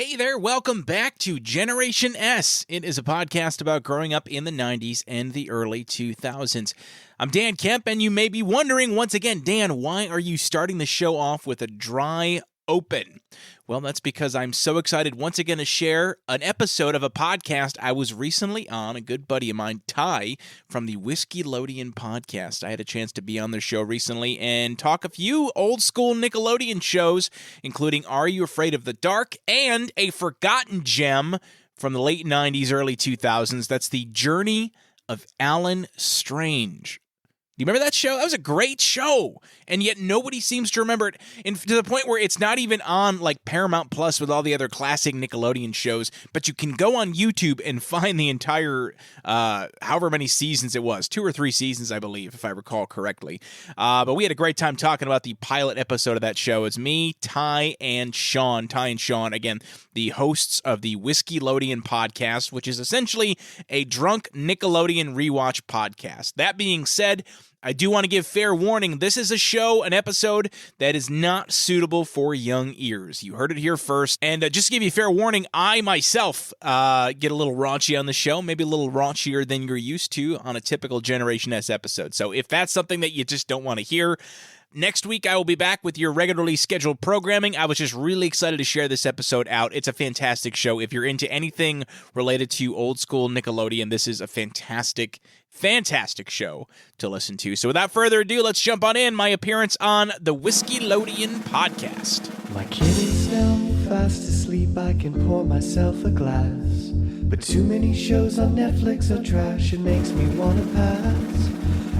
Hey there, welcome back to Generation S. It is a podcast about growing up in the 90s and the early 2000s. I'm Dan Kemp, and you may be wondering once again, Dan, why are you starting the show off with a dry open? Well, that's because I'm so excited once again to share an episode of a podcast I was recently on. A good buddy of mine, Ty, from the Whiskeylodeon podcast. I had a chance to be on their show recently and talk a few old school Nickelodeon shows, including Are You Afraid of the Dark and a forgotten gem from the late 90s, early 2000s. That's The Journey of Alan Strange. Do you remember that show? That was a great show, and yet nobody seems to remember it, to the point where it's not even on like Paramount Plus with all the other classic Nickelodeon shows, but you can go on YouTube and find the entire, however many seasons it was, 2 or 3 seasons, I believe, if I recall correctly. But we had a great time talking about the pilot episode of that show. It's me, Ty and Sean, again, the hosts of the Whiskeylodeon podcast, which is essentially a drunk Nickelodeon rewatch podcast. That being said, I do want to give fair warning. This is a show, an episode that is not suitable for young ears. You heard it here first. And just to give you fair warning, I myself get a little raunchy on the show, maybe a little raunchier than you're used to on a typical Generation S episode. So if that's something that you just don't want to hear, next week, I will be back with your regularly scheduled programming. I was just really excited to share this episode out. It's a fantastic show. If you're into anything related to old school Nickelodeon, this is a fantastic show to listen to. So without further ado, let's jump on in. My appearance on the Whiskeylodeon podcast. My kitty's now fast asleep. I can pour myself a glass. But too many shows on Netflix are trash. It makes me want to pass.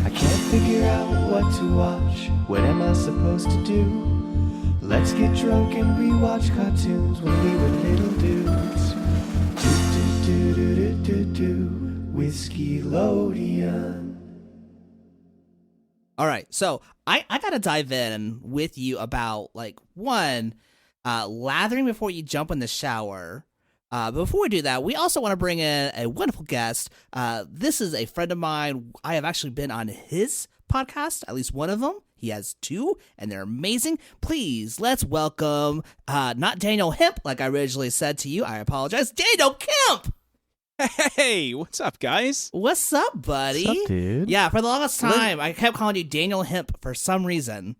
I can't figure out what to watch. What am I supposed to do? Let's get drunk and rewatch cartoons when we were little dudes. Do do do do do do. Whiskeylodeon. All right, so I gotta dive in with you about lathering before you jump in the shower. Before we do that, we also want to bring in a wonderful guest. This is a friend of mine. I have actually been on his podcast, at least one of them. He has 2, and they're amazing. Please, let's welcome, not Daniel Hemp, like I originally said to you. I apologize. Daniel Kemp! Hey, what's up, guys? What's up, buddy? What's up, dude? Yeah, for the longest time, I kept calling you Daniel Hemp for some reason.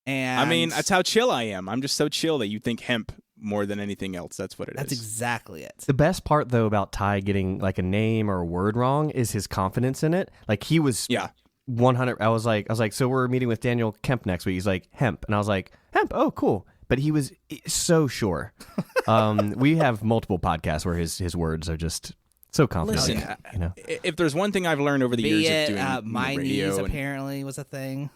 And I mean, that's how chill I am. I'm just so chill that you think hemp more than anything else. That's what it is. That's exactly it. The best part, though, about Ty getting like a name or a word wrong is his confidence in it. Like he was 100. I was like, so we're meeting with Daniel Kemp next week. He's like, Hemp. And I was like, Hemp. Oh, cool. But he was so sure. We have multiple podcasts where his words are just so confident. Listen, if there's one thing I've learned over the years of doing my radio knees apparently was a thing.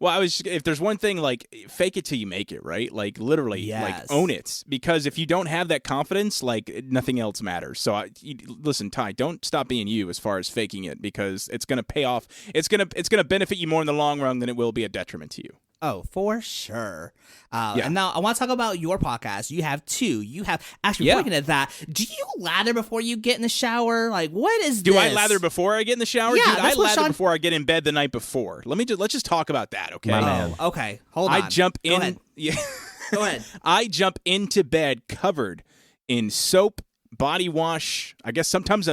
Well, if there's one thing, like, fake it till you make it, right? Like, literally, like, own it. Because if you don't have that confidence, like, nothing else matters. So, listen, Ty, don't stop being you as far as faking it, because it's going to pay off. It's going to benefit you more in the long run than it will be a detriment to you. Oh, for sure. And now I want to talk about your podcast. You have 2. You have actually looking at that. Do you lather before you get in the shower? Like, what is this? Do I lather before I get in the shower? Yeah, dude, I lather before I get in bed the night before. Let's just talk about that, okay? My man. Okay. Hold on. I jump in. Go ahead. Yeah. Go ahead. I jump into bed covered in soap, body wash. I guess sometimes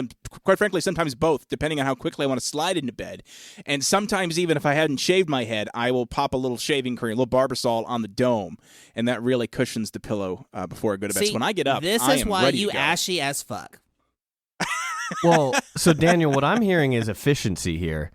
quite frankly, sometimes both, depending on how quickly I want to slide into bed. And sometimes even if I hadn't shaved my head, I will pop a little shaving cream, a little Barbasol on the dome, and that really cushions the pillow before I go to bed. See, so when I get up, this I is am why ready you to go. ashy as fuck. Well, so Daniel, what I'm hearing is efficiency here.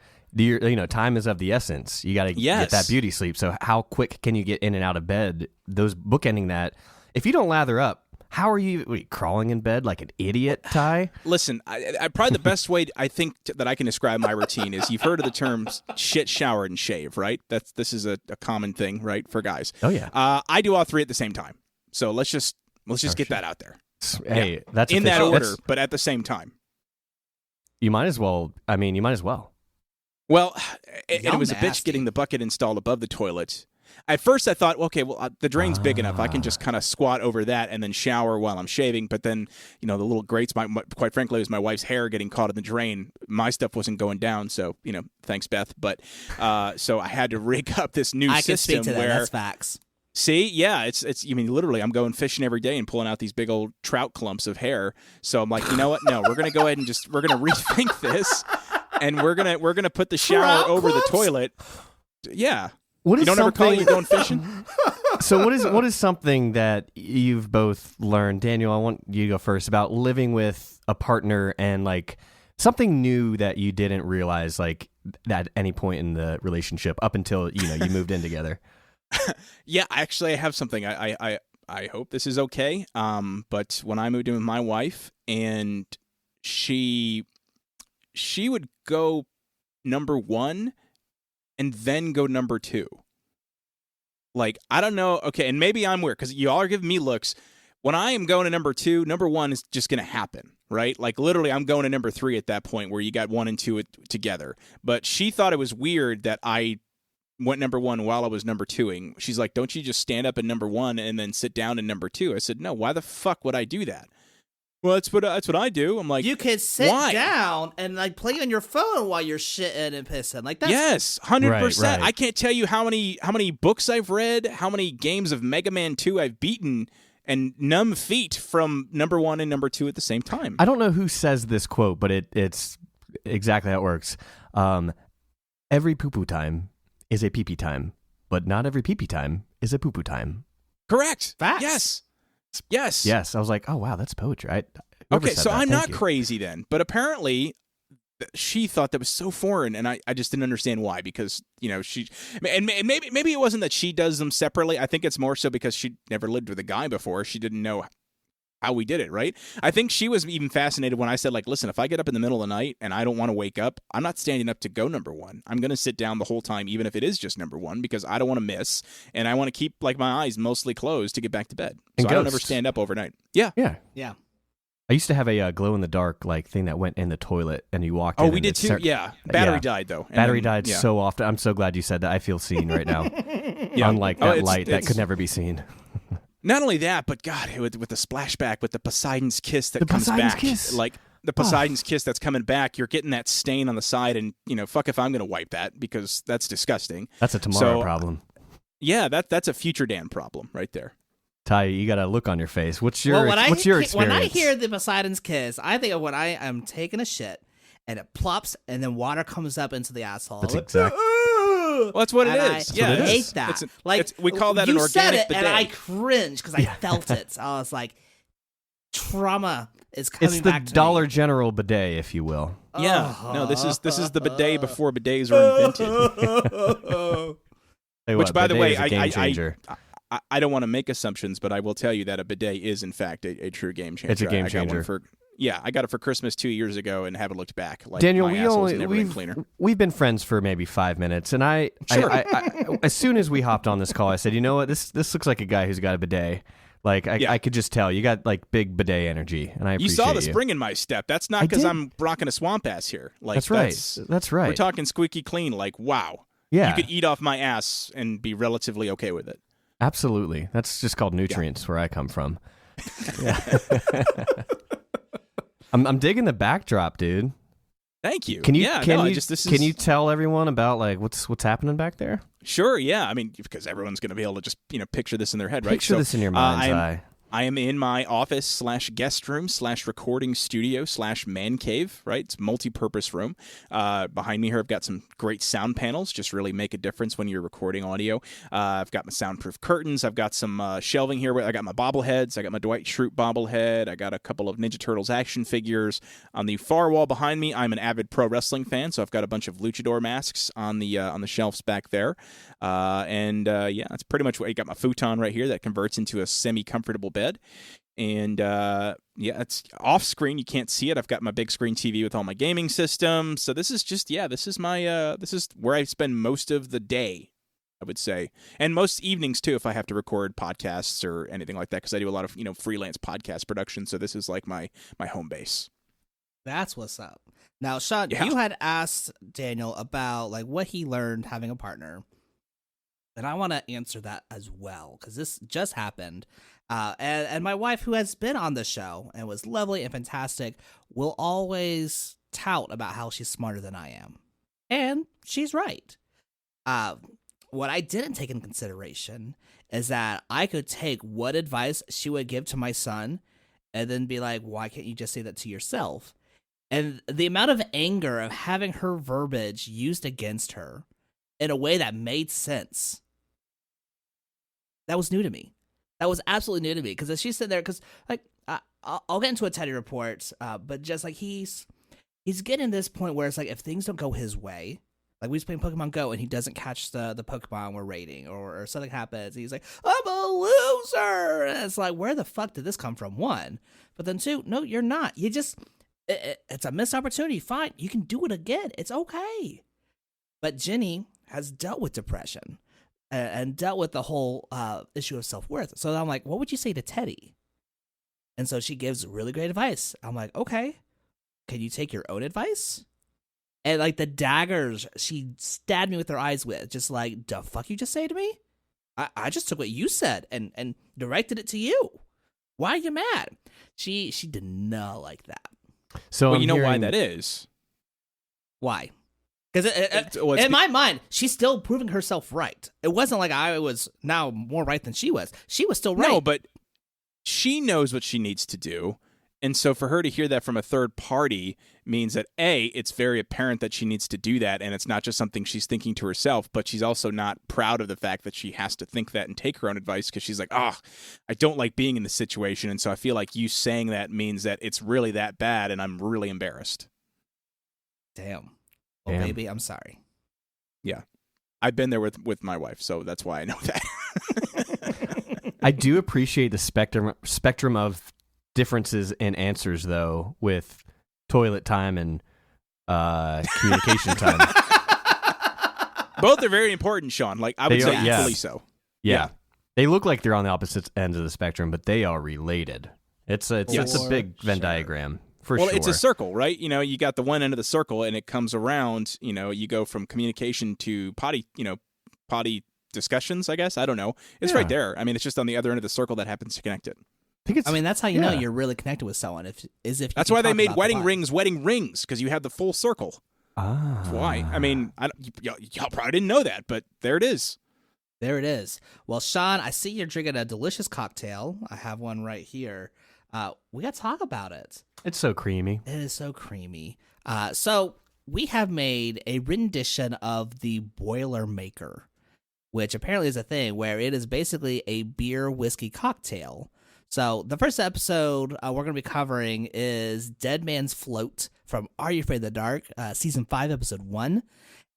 Time is of the essence. You got to get that beauty sleep. So how quick can you get in and out of bed? Those bookending that. If you don't lather up, how are you crawling in bed like an idiot, Ty? Listen, I probably the best way I think that I can describe my routine is you've heard of the terms shit, shower, and shave, right? This is a common thing, right, for guys. Oh yeah. I do all 3 at the same time. So let's just get that out there. Hey, that's in that efficient. order, but at the same time. You might as well. I mean, you might as well. Well, it was a bitch nasty. getting the bucket installed above the toilet. At first, I thought, okay, well, the drain's big enough. I can just kind of squat over that and then shower while I'm shaving. But then, the little grates, quite frankly, it was my wife's hair getting caught in the drain. My stuff wasn't going down, so, thanks, Beth. But so I had to rig up this new I can system speak to that. where That's facts. See, yeah, it's. You mean literally? I'm going fishing every day and pulling out these big old trout clumps of hair. So I'm like, you know what? No, we're gonna go ahead and we're gonna rethink this, and we're gonna put the shower Trout over clumps? the toilet. Yeah. What is You don't ever call it you're going fishing? So what is something that you've both learned, Daniel? I want you to go first about living with a partner and like something new that you didn't realize like at any point in the relationship up until you moved in together. Yeah, actually, I have something. I hope this is okay. But when I moved in with my wife, and she would go number one, and then go number two. Like, I don't know. Okay, and maybe I'm weird because you all are giving me looks. When I am going to number two, number one is just going to happen, right? Like, literally, I'm going to number three at that point where you got one and two together. But she thought it was weird that I went number one while I was number twoing. She's like, don't you just stand up in number one and then sit down in number two? I said, no, why the fuck would I do that? Well, that's what I do. I'm like, You could sit why? down and like play on your phone while you're shitting and pissing. Like that's Yes, 100%. Right. I can't tell you how many books I've read, how many games of Mega Man 2 I've beaten, and numb feet from number one and number two at the same time. I don't know who says this quote, but it's exactly how it works. Every poo-poo time is a pee-pee time, but not every pee-pee time is a poo-poo time. Correct. Facts. Yes. Yes, I was like, oh wow, that's poetry. Okay, so I'm not crazy then, but apparently she thought that was so foreign, and I just didn't understand why. Because she, and maybe it wasn't that she does them separately. I think it's more so because she never lived with a guy before. She didn't know how we did it, right? I think she was even fascinated when I said, like, listen, if I get up in the middle of the night and I don't want to wake up, I'm not standing up to go number one. I'm going to sit down the whole time, even if it is just number one, because I don't want to miss, and I want to keep like my eyes mostly closed to get back to bed. So I don't ever stand up overnight. Yeah. I used to have a glow in the dark like thing that went in the toilet, and you walked in. Oh, we did too. Yeah. Battery died though. Battery died so often. I'm so glad you said that. I feel seen right now. Unlike that light that could never be seen. Not only that, but God, with the splashback, with the Poseidon's kiss that comes Poseidon's back, kiss. like the Poseidon's kiss that's coming back, you're getting that stain on the side, and fuck if I'm gonna wipe that because that's disgusting. That's a tomorrow problem. Yeah, that's a future Dan problem right there. Ty, you got a look on your face. What's your experience? When I hear the Poseidon's kiss, I think of when I am taking a shit and it plops and then water comes up into the asshole. That's exactly. Well, that's what it And is. I Yeah, hate that. we call that an you said organic it, bidet. and I cringed because I felt it. So I was like, trauma is coming It's the back to Dollar me. General bidet, if you will. Yeah, no, this is the bidet before bidets were invented. Hey, Which, what, by the bidet way, is a game changer. I don't want to make assumptions, but I will tell you that a bidet is in fact a true game changer. It's a game I got one changer. I got it for Christmas 2 years ago and haven't looked back. Like, Daniel, my asshole's never been cleaner. we've been friends for maybe 5 minutes, and I as soon as we hopped on this call, I said, you know what, this looks like a guy who's got a bidet. Like I could just tell you got like big bidet energy, and I appreciate You saw the spring in my step. That's not because I'm rocking a swamp ass here. Like That's right. That's right. We're talking squeaky clean. Like, wow. Yeah. You could eat off my ass and be relatively okay with it. Absolutely. That's just called nutrients where I come from. Yeah. I'm digging the backdrop, dude. Thank you. Can you this can you tell everyone about like what's happening back there? Sure, yeah. I mean, because everyone's going to be able to just picture this in their head, right? Picture this in your mind's eye. I am in my office / guest room / recording studio / man cave, right? It's a multi-purpose room. Behind me here, I've got some great sound panels, just really make a difference when you're recording audio. I've got my soundproof curtains. I've got some shelving here. I got my bobbleheads. I got my Dwight Schrute bobblehead. I got a couple of Ninja Turtles action figures. On the far wall behind me, I'm an avid pro wrestling fan, so I've got a bunch of luchador masks on the shelves back there. That's pretty much what I got. My futon right here that converts into a semi-comfortable bed. And it's off screen. You can't see it. I've got my big screen TV with all my gaming systems. So this is just this is my this is where I spend most of the day, I would say, and most evenings too if I have to record podcasts or anything like that, because I do a lot of freelance podcast production. So this is like my home base. That's what's up. Now, Sean, you had asked Daniel about like what he learned having a partner, and I want to answer that as well because this just happened. And my wife, who has been on the show and was lovely and fantastic, will always tout about how she's smarter than I am. And she's right. what I didn't take into consideration is that I could take what advice she would give to my son and then be like, why can't you just say that to yourself? And the amount of anger of having her verbiage used against her in a way that made sense, that was new to me. That was absolutely new to me. Because as she's sitting there, because like I'll get into a Teddy report, but just like he's getting to this point where it's like if things don't go his way, like we was playing Pokemon Go and he doesn't catch the Pokemon we're raiding, or something happens, he's like, I'm a loser. And it's like, where the fuck did this come from? One, but then two, no, you're not. You just it's a missed opportunity. Fine, you can do it again. It's okay. But Jenny has dealt with depression and dealt with the whole issue of self-worth. So I'm like, what would you say to Teddy? And so she gives really great advice. I'm like, okay, can you take your own advice? And like the daggers she stabbed me with her eyes with, just like, the fuck you just say to me? I just took what you said and directed it to you. Why are you mad? She did not like that. So well, you know why that is? Why? Because in my mind, she's still proving herself right. It wasn't like I was now more right than she was. She was still right. No, but she knows what she needs to do. And so for her to hear that from a third party means that, A, it's very apparent that she needs to do that, and it's not just something she's thinking to herself, but she's also not proud of the fact that she has to think that and take her own advice because she's like, I don't like being in this situation, and so I feel like you saying that means that it's really that bad, and I'm really embarrassed. Damn. Well, baby, I'm sorry. Yeah. I've been there with my wife, so that's why I know that. I do appreciate the spectrum of differences in answers, though, with toilet time and communication time. Both are very important, Sean. Like I would say equally so. Yeah. They look like they're on the opposite ends of the spectrum, but they are related. It's a big Venn diagram. Well, it's a circle, right? You know, you got the one end of the circle, and it comes around. You know, you go from communication to potty discussions. I guess I don't know. It's right there. I mean, it's just on the other end of the circle that happens to connect it. I mean, that's how you know you're really connected with someone. If that's why they made wedding rings because you have the full circle. That's why. I mean, y'all probably didn't know that, but there it is. There it is. Well, Sean, I see you're drinking a delicious cocktail. I have one right here. We got to talk about it. It's so creamy. It is so creamy. So we have made a rendition of the Boilermaker, which apparently is a thing where it is basically a beer whiskey cocktail. So the first episode we're going to be covering is Dead Man's Float from Are You Afraid of the Dark, Season 5, Episode 1.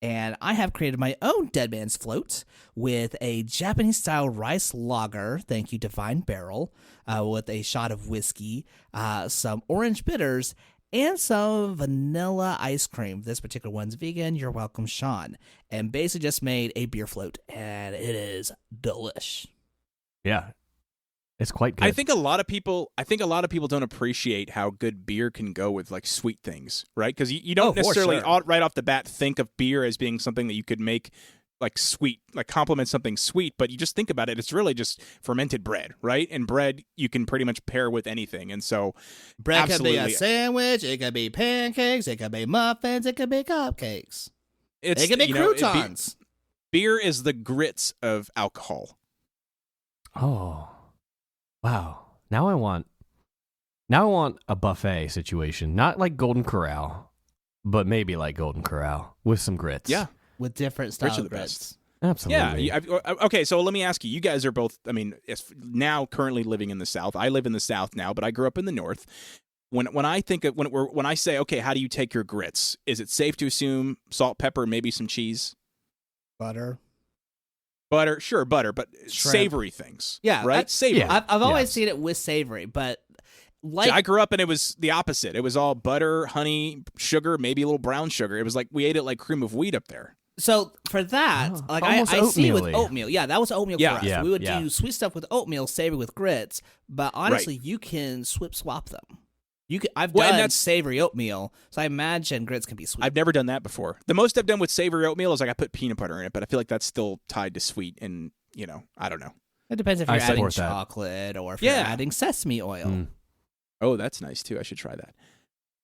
And I have created my own Dead Man's Float with a Japanese-style rice lager, thank you, Divine Barrel, with a shot of whiskey, some orange bitters, and some vanilla ice cream. This particular one's vegan. You're welcome, Sean. And basically just made a beer float, and it is delish. Yeah. It's quite good. I think a lot of people don't appreciate how good beer can go with like sweet things, right? Because you don't necessarily right off the bat think of beer as being something that you could make like sweet, like complement something sweet, but you just think about it, it's really just fermented bread, right? And bread you can pretty much pair with anything, and so bread can be a sandwich, it could be pancakes, it could be muffins, it could be cupcakes, it could be croutons. Beer is the grits of alcohol. Oh. Wow. Now I want a buffet situation. Not like Golden Corral, but maybe like Golden Corral with some grits. Yeah. With different style of grits. Absolutely. Yeah. Okay, so let me ask you. You guys are both, I mean, now currently living in the South. I live in the South now, but I grew up in the North. When I say, okay, how do you take your grits? Is it safe to assume salt, pepper, maybe some cheese? Butter, sure, butter, but shrimp. Savory things. Yeah, right. Savory. Yeah. I've always seen it with savory, but like I grew up and it was the opposite. It was all butter, honey, sugar, maybe a little brown sugar. It was like we ate it like cream of wheat up there. So for that, like I see it with oatmeal. Yeah, that was oatmeal for us. Yeah, we would do sweet stuff with oatmeal, savory with grits. But honestly, you can swap them. I've done savory oatmeal, so I imagine grits can be sweet. I've never done that before. The most I've done with savory oatmeal is like I put peanut butter in it, but I feel like that's still tied to sweet, and I don't know. It depends if you're adding chocolate or if you're adding sesame oil. Oh, that's nice too. I should try that.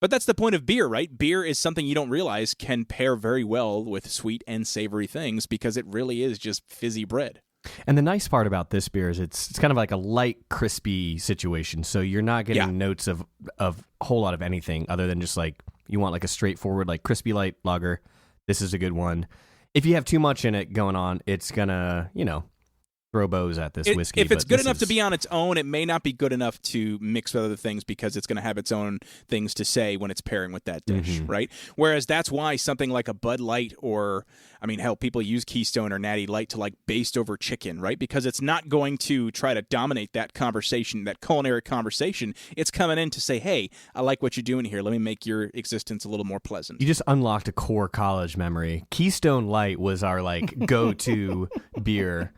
But that's the point of beer, right? Beer is something you don't realize can pair very well with sweet and savory things because it really is just fizzy bread. And the nice part about this beer is it's kind of like a light, crispy situation. So you're not getting notes of a whole lot of anything other than just like you want like a straightforward, like crispy light lager. This is a good one. If you have too much in it going on, it's going to, throw bows at this whiskey. If it's good enough to be on its own, it may not be good enough to mix with other things because it's going to have its own things to say when it's pairing with that dish, right? Whereas that's why something like a Bud Light or, hell, people use Keystone or Natty Light to like baste over chicken, right? Because it's not going to try to dominate that conversation, that culinary conversation. It's coming in to say, hey, I like what you're doing here. Let me make your existence a little more pleasant. You just unlocked a core college memory. Keystone Light was our like go-to beer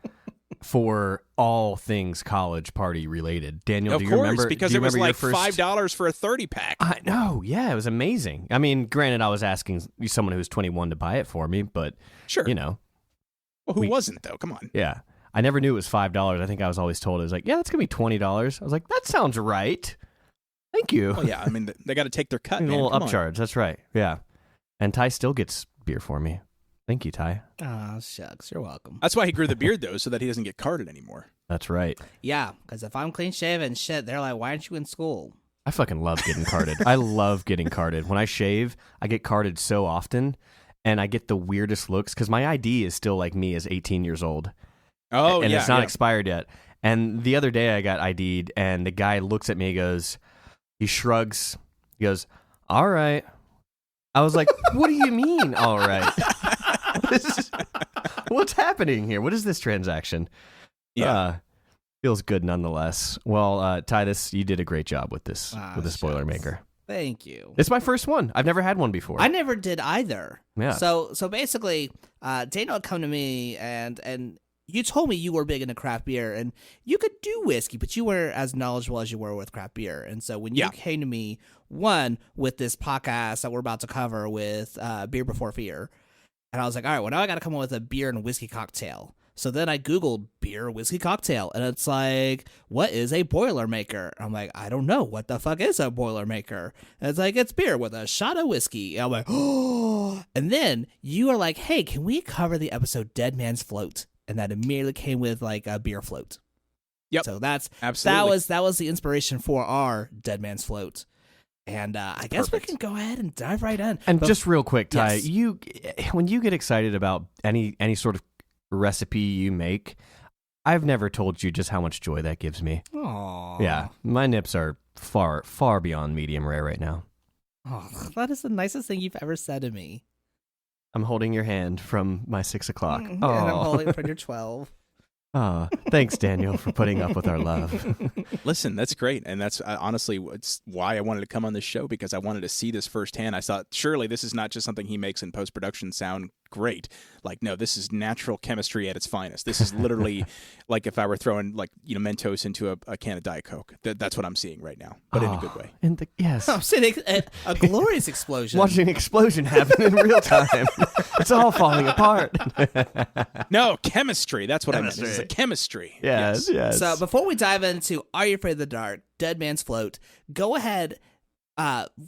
for all things college party related. Daniel, do you remember? Because it was like $5 for a 30-pack. I know, yeah, it was amazing. I mean, granted, I was asking someone who's 21 to buy it for me, but sure, Well, who wasn't though? Come on. Yeah, I never knew it was $5. I think I was always told it was like, yeah, that's gonna be $20. I was like, that sounds right. Thank you. Well, yeah, they got to take their cut. A man. little Come upcharge. on. That's right. Yeah, and Ty still gets beer for me. Thank you, Ty. Oh, shucks. You're welcome. That's why he grew the beard, though, so that he doesn't get carded anymore. That's right. Yeah, because if I'm clean shaven, shit, they're like, why aren't you in school? I fucking love getting carded. I love getting carded. When I shave, I get carded so often, and I get the weirdest looks because my ID is still like me as 18 years old. Oh, and yeah. it's not expired yet. And the other day I got ID'd, and the guy looks at me, he shrugs, he goes, all right. I was like, what do you mean, all right? What's happening here? What is this transaction? Yeah. Feels good nonetheless. Well, Ty, you did a great job with this, with the spoiler maker. Thank you. It's my first one. I've never had one before. I never did either. Yeah. So basically, Daniel had come to me and you told me you were big into craft beer and you could do whiskey, but you weren't as knowledgeable as you were with craft beer. And so when you came to me, one, with this podcast that we're about to cover with Beer Before Fear, and I was like, all right, well, now I got to come up with a beer and whiskey cocktail. So then I Googled beer whiskey cocktail, and it's like, what is a Boilermaker? I'm like, I don't know. What the fuck is a Boilermaker? And it's like, it's beer with a shot of whiskey. And I'm like, oh. And then you are like, hey, can we cover the episode Dead Man's Float? And that immediately came with like a beer float. Yep. So that's absolutely that was the inspiration for our Dead Man's Float. And I guess we can go ahead and dive right in. And just real quick, Ty, yes. When you get excited about any sort of recipe you make, I've never told you just how much joy that gives me. Aww. Yeah, my nips are far, far beyond medium rare right now. Oh, that is the nicest thing you've ever said to me. I'm holding your hand from my 6 o'clock. And I'm holding from your 12. Thanks, Daniel, for putting up with our love. Listen, that's great. And that's honestly it's why I wanted to come on this show, because I wanted to see this firsthand. I thought, surely this is not just something he makes in post-production sound great. Like, no, this is natural chemistry at its finest. This is literally like if I were throwing Mentos into a can of Diet Coke. That's what I'm seeing right now, but in a good way. Yes. I'm seeing a glorious explosion. Watching an explosion happen in real time. It's all falling apart. No, chemistry. That's what I meant. It's a chemistry. Yes. So before we dive into Are You Afraid of the Dark, Dead Man's Float, go ahead.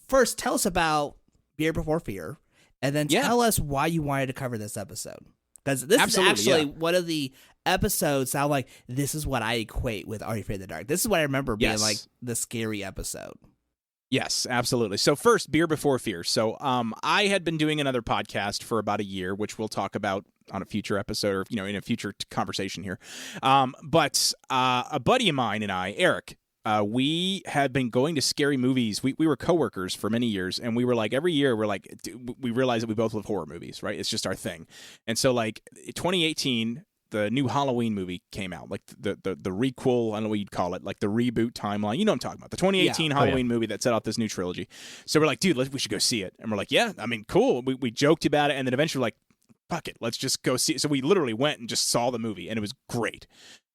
First, tell us about Beer Before Fear, and then tell us why you wanted to cover this episode. Because this is actually one of the episodes that I'm like, this is what I equate with Are You Afraid of the Dark. This is what I remember being like the scary episode. Yes, absolutely. So first, Beer Before Fear. So I had been doing another podcast for about a year, which we'll talk about on a future episode or, in a future conversation here. But a buddy of mine and I, Eric, we had been going to scary movies. We were coworkers for many years, and we were like, every year we're like, we realize that we both love horror movies, right? It's just our thing. And so like 2018, the new Halloween movie came out, like the requel, I don't know what you'd call it, like the reboot timeline. You know what I'm talking about. The 2018 Halloween movie that set off this new trilogy. So we're like, dude, we should go see it. And we're like, yeah, I mean, cool. We joked about it, and then eventually we're like, fuck it, let's just go see it. So we literally went and just saw the movie, and it was great.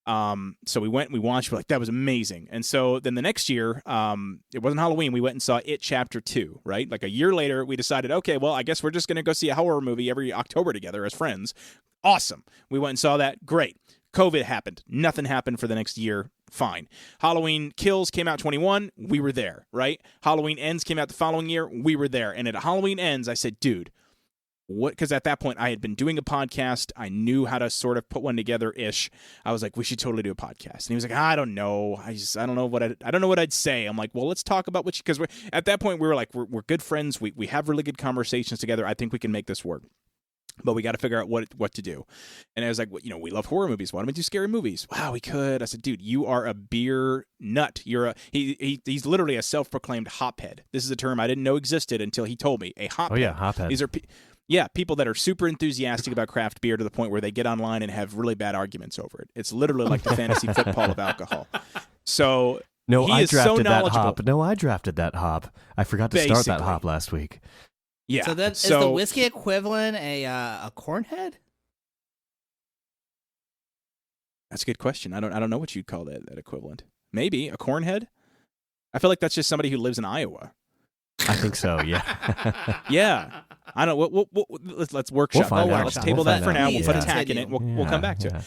So we went and we watched, we're like, that was amazing. And so then the next year, it wasn't Halloween, we went and saw It Chapter 2, right? Like a year later, we decided, okay, well, I guess we're just going to go see a horror movie every October together as friends. Awesome. We went and saw that. Great. COVID happened. Nothing happened for the next year. Fine. Halloween Kills came out 21. We were there, right? Halloween Ends came out the following year. We were there. And at Halloween Ends, I said, dude, what? Because at that point, I had been doing a podcast. I knew how to sort of put one together-ish. I was like, we should totally do a podcast. And he was like, I don't know. I don't know what I'd say. I'm like, well, let's talk about what, because at that point, we were like, we're good friends. We have really good conversations together. I think we can make this work. But we got to figure out what to do. And I was like, well, we love horror movies. Why don't we do scary movies? Wow, we could. I said, dude, you are a beer nut. He's literally a self-proclaimed hophead. This is a term I didn't know existed until he told me. A hophead. Oh yeah, hophead. These are people that are super enthusiastic about craft beer to the point where they get online and have really bad arguments over it. It's literally like the fantasy football of alcohol. So no, he I is drafted so that hop. No, I drafted that hop. I forgot to start that hop last week. Yeah. So is the whiskey equivalent a cornhead? That's a good question. I don't know what you'd call that equivalent. Maybe a cornhead. I feel like that's just somebody who lives in Iowa. I think so. Yeah. Yeah. I don't. Let's workshop. Let's table that for now. We'll put a tack in it. We'll come back to it.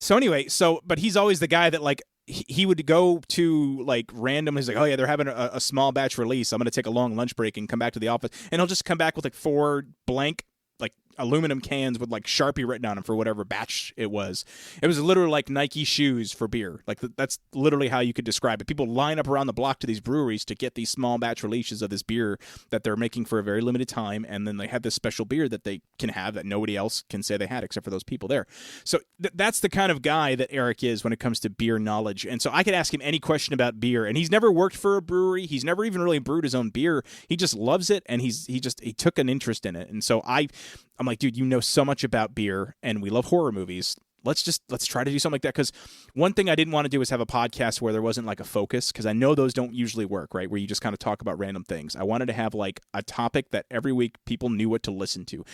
So anyway, but he's always the guy that like he would go to like random. He's like, oh yeah, they're having a small batch release. I'm gonna take a long lunch break and come back to the office, and he'll just come back with like 4 blank like aluminum cans with like Sharpie written on them for whatever batch it was. It was literally like Nike shoes for beer. Like that's literally how you could describe it. People line up around the block to these breweries to get these small batch releases of this beer that they're making for a very limited time, and then they have this special beer that they can have that nobody else can say they had except for those people there. So that's the kind of guy that Eric is when it comes to beer knowledge. And so I could ask him any question about beer, and he's never worked for a brewery. He's never even really brewed his own beer. He just loves it, and he took an interest in it. And so I'm like, dude, you know so much about beer, and we love horror movies. Let's try to do something like that. Because one thing I didn't want to do was have a podcast where there wasn't like a focus, because I know those don't usually work, right? Where you just kind of talk about random things. I wanted to have like a topic that every week people knew what to listen to.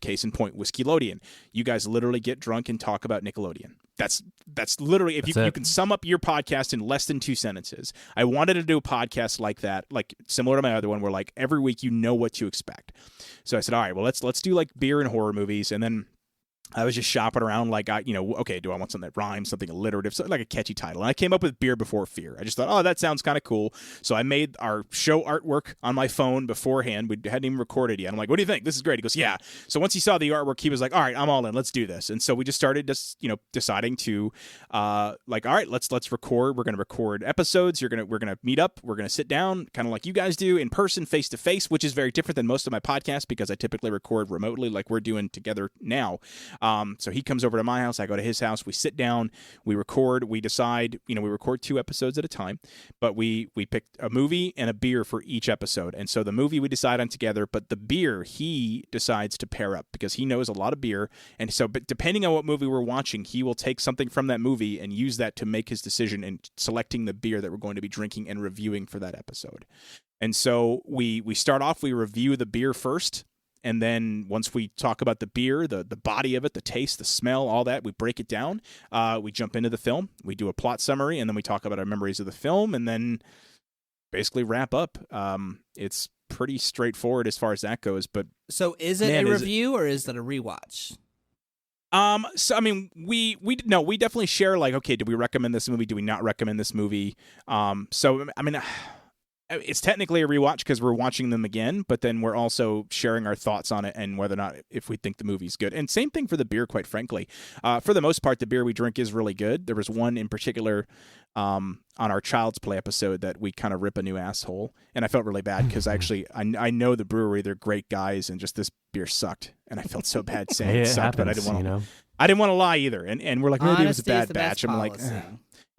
Case in point, Whiskeylodeon. You guys literally get drunk and talk about Nickelodeon. That's literally, if you can sum up your podcast in less than 2 sentences. I wanted to do a podcast like that, like similar to my other one, where like every week you know what to expect. So I said, all right, well, let's do like beer and horror movies. And then I was just shopping around like, okay, do I want something that rhymes, something alliterative, something like a catchy title? And I came up with Beer Before Fear. I just thought, oh, that sounds kind of cool. So I made our show artwork on my phone beforehand. We hadn't even recorded yet. I'm like, what do you think? This is great. He goes, yeah. So once he saw the artwork, he was like, all right, I'm all in. Let's do this. And so we just started deciding to all right, let's record. We're going to record episodes. We're going to meet up. We're going to sit down kind of like you guys do in person, face to face, which is very different than most of my podcasts because I typically record remotely like we're doing together now. So he comes over to my house, I go to his house, we sit down, we record, we decide, we record 2 episodes at a time, but we picked a movie and a beer for each episode. And so the movie we decide on together, but the beer he decides to pair up because he knows a lot of beer. And so, but depending on what movie we're watching, he will take something from that movie and use that to make his decision in selecting the beer that we're going to be drinking and reviewing for that episode. And so we start off, we review the beer first. And then once we talk about the beer, the body of it, the taste, the smell, all that, we break it down. We jump into the film. We do a plot summary, and then we talk about our memories of the film, and then basically wrap up. It's pretty straightforward as far as that goes. But so is it a review or is it a rewatch? So I mean, we definitely share like, okay, do we recommend this movie? Do we not recommend this movie? So I mean, it's technically a rewatch because we're watching them again, but then we're also sharing our thoughts on it and whether or not if we think the movie's good. And same thing for the beer, quite frankly. For the most part, the beer we drink is really good. There was one in particular on our Child's Play episode that we kind of rip a new asshole, and I felt really bad because actually I know the brewery, they're great guys, and just this beer sucked, and I felt so bad saying it sucked, but I didn't want to lie either. And we're like, maybe it was a bad batch. I'm like,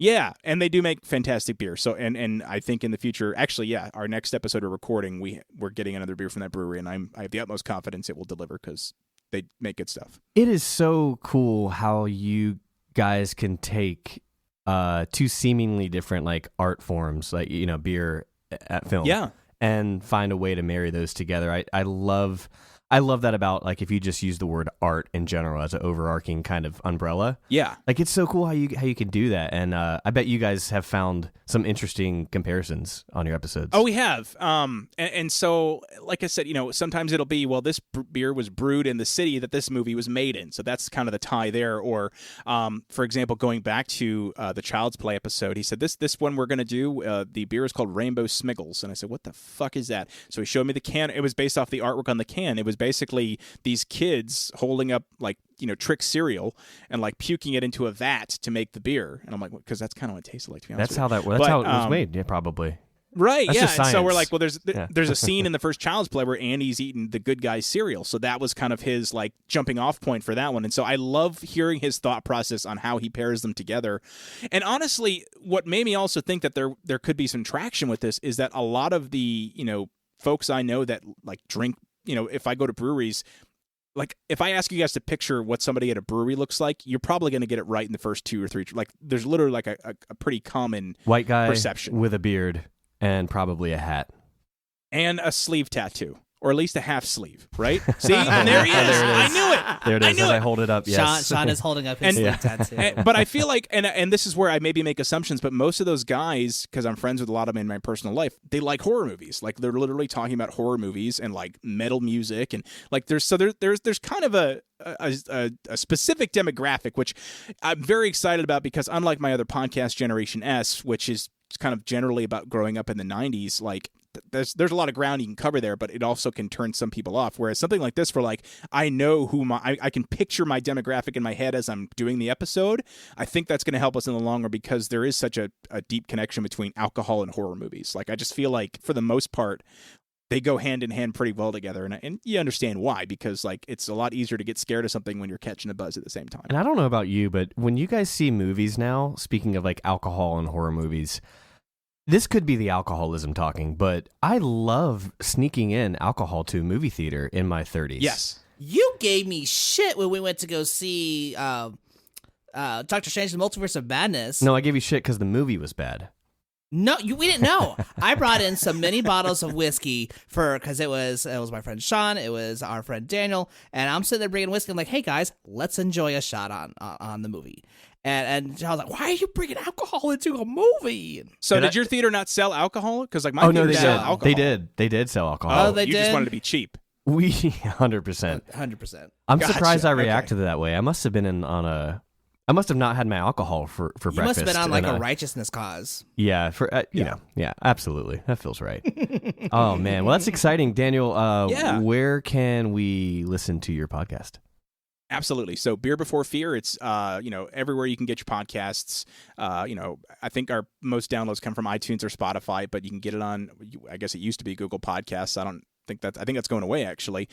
yeah, and they do make fantastic beer. So and I think in the future, actually, yeah, our next episode of recording, we're getting another beer from that brewery, and I have the utmost confidence it will deliver because they make good stuff. It is so cool how you guys can take 2 seemingly different like art forms, like beer at film, yeah, and find a way to marry those together. I love I love that about like if you just use the word art in general as an overarching kind of umbrella. Yeah. Like it's so cool how you can do that, and I bet you guys have found some interesting comparisons on your episodes. Oh, we have. And so, like I said, sometimes it'll be, well, this beer was brewed in the city that this movie was made in, so that's kind of the tie there. Or, for example, going back to the Child's Play episode, he said this one we're gonna do. The beer is called Rainbow Smiggles, and I said, what the fuck is that? So he showed me the can. It was based off the artwork on the can. It was basically these kids holding up like trick cereal and like puking it into a vat to make the beer, and I'm like, because that's kind of what it tasted like, to be honest. That's how it was made. Yeah, probably. Right, that's yeah. And so we're science. like, well, there's a scene in the first Child's Play where Andy's eating the good guy's cereal, so that was kind of his like jumping off point for that one. And so I love hearing his thought process on how he pairs them together. And honestly, what made me also think that there could be some traction with this is that a lot of the folks I know that like drink, if I go to breweries, like if I ask you guys to picture what somebody at a brewery looks like, you're probably going to get it right in the first 2 or 3. Like there's literally like a pretty common white guy perception with a beard and probably a hat and a sleeve tattoo, or at least a half sleeve, right? See, and there he is. I knew it. There it is. As I hold it up, yes. Sean is holding up his sleeve tattoo. But I feel like, and this is where I maybe make assumptions, but most of those guys, because I'm friends with a lot of them in my personal life, they like horror movies. Like they're literally talking about horror movies and like metal music, and like there's kind of a specific demographic which I'm very excited about, because unlike my other podcast, Generation S, which is kind of generally about growing up in the 90s, like there's a lot of ground you can cover there, but it also can turn some people off. Whereas something like this, where like I know I can picture my demographic in my head as I'm doing the episode, I think that's going to help us in the long run, because there is such a deep connection between alcohol and horror movies. Like I just feel like for the most part they go hand in hand pretty well together, and you understand why, because like it's a lot easier to get scared of something when you're catching a buzz at the same time. And I don't know about you, but when you guys see movies now, speaking of like alcohol and horror movies, this could be the alcoholism talking, but I love sneaking in alcohol to a movie theater in my 30s. Yes. You gave me shit when we went to go see Doctor Strange: The Multiverse of Madness. No, I gave you shit because the movie was bad. No, we didn't know. I brought in some mini bottles of whiskey because it was my friend Sean, it was our friend Daniel, and I'm sitting there bringing whiskey. I'm like, hey guys, let's enjoy a shot on the movie. And I was like, why are you bringing alcohol into a movie? So did your theater not sell alcohol? Because like my theater sell alcohol. They did sell alcohol. Oh, they did? You just wanted to be cheap. We 100%. 100%. I'm surprised I reacted that way. I must have been I must have not had my alcohol for breakfast. You must have been on like a righteousness cause. Yeah, yeah, absolutely. That feels right. Oh man, well that's exciting, Daniel. Where can we listen to your podcast? Absolutely. So Beer Before Fear, it's everywhere you can get your podcasts. I think our most downloads come from iTunes or Spotify, but you can get it on, I guess it used to be Google Podcasts. I think that's going away actually.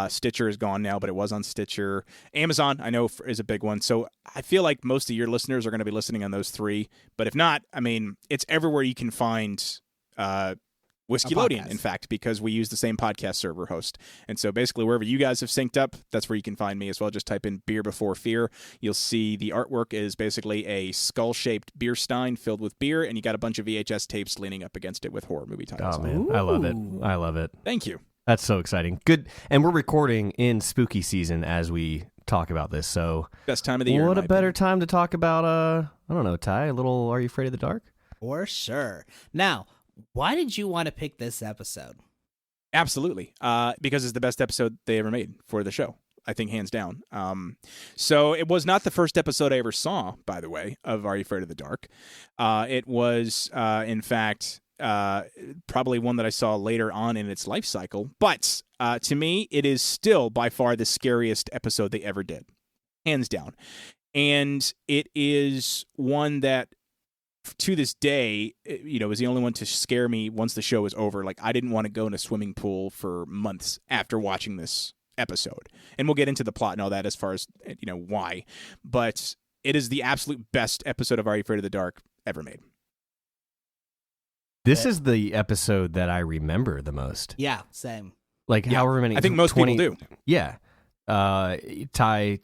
Stitcher is gone now, but it was on Stitcher. Amazon, I know, is a big one. So I feel like most of your listeners are going to be listening on those three. But if not, I mean, it's everywhere you can find Whiskeylodeon, in fact, because we use the same podcast server host. And so basically wherever you guys have synced up, that's where you can find me as well. Just type in Beer Before Fear. You'll see the artwork is basically a skull-shaped beer stein filled with beer, and you got a bunch of VHS tapes leaning up against it with horror movie titles. Oh, man. I love it. I love it. Thank you. That's so exciting. Good. And we're recording in spooky season as we talk about this. So best time of the year. What a better time to talk about, I don't know, Ty, a little Are You Afraid of the Dark? For sure. Now, why did you want to pick this episode? Absolutely. Because it's the best episode they ever made for the show. I think hands down. So it was not the first episode I ever saw, by the way, of Are You Afraid of the Dark? It was, in fact, probably one that I saw later on in its life cycle. But to me, it is still by far the scariest episode they ever did. Hands down. And it is one that, to this day, was the only one to scare me once the show was over. Like, I didn't want to go in a swimming pool for months after watching this episode. And we'll get into the plot and all that as far as, why. But it is the absolute best episode of Are You Afraid of the Dark ever made. This is the episode that I remember the most. Yeah, same. Like, however many... I think most people do. Yeah. Ty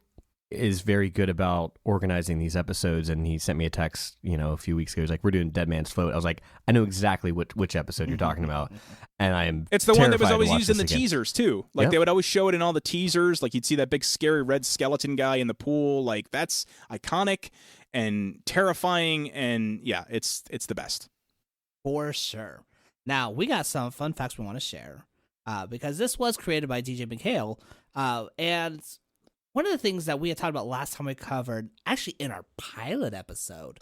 is very good about organizing these episodes, and he sent me a text, a few weeks ago. He's like, "We're doing Dead Man's Float." I was like, "I know exactly which episode you're talking about," and I am. It's the one that was terrified to always watch used in the this again. teasers too. Like they would always show it in all the teasers. Like you'd see that big scary red skeleton guy in the pool. Like that's iconic and terrifying, and yeah, it's the best for sure. Now we got some fun facts we want to share because this was created by DJ McHale, and one of the things that we had talked about last time we covered, actually in our pilot episode.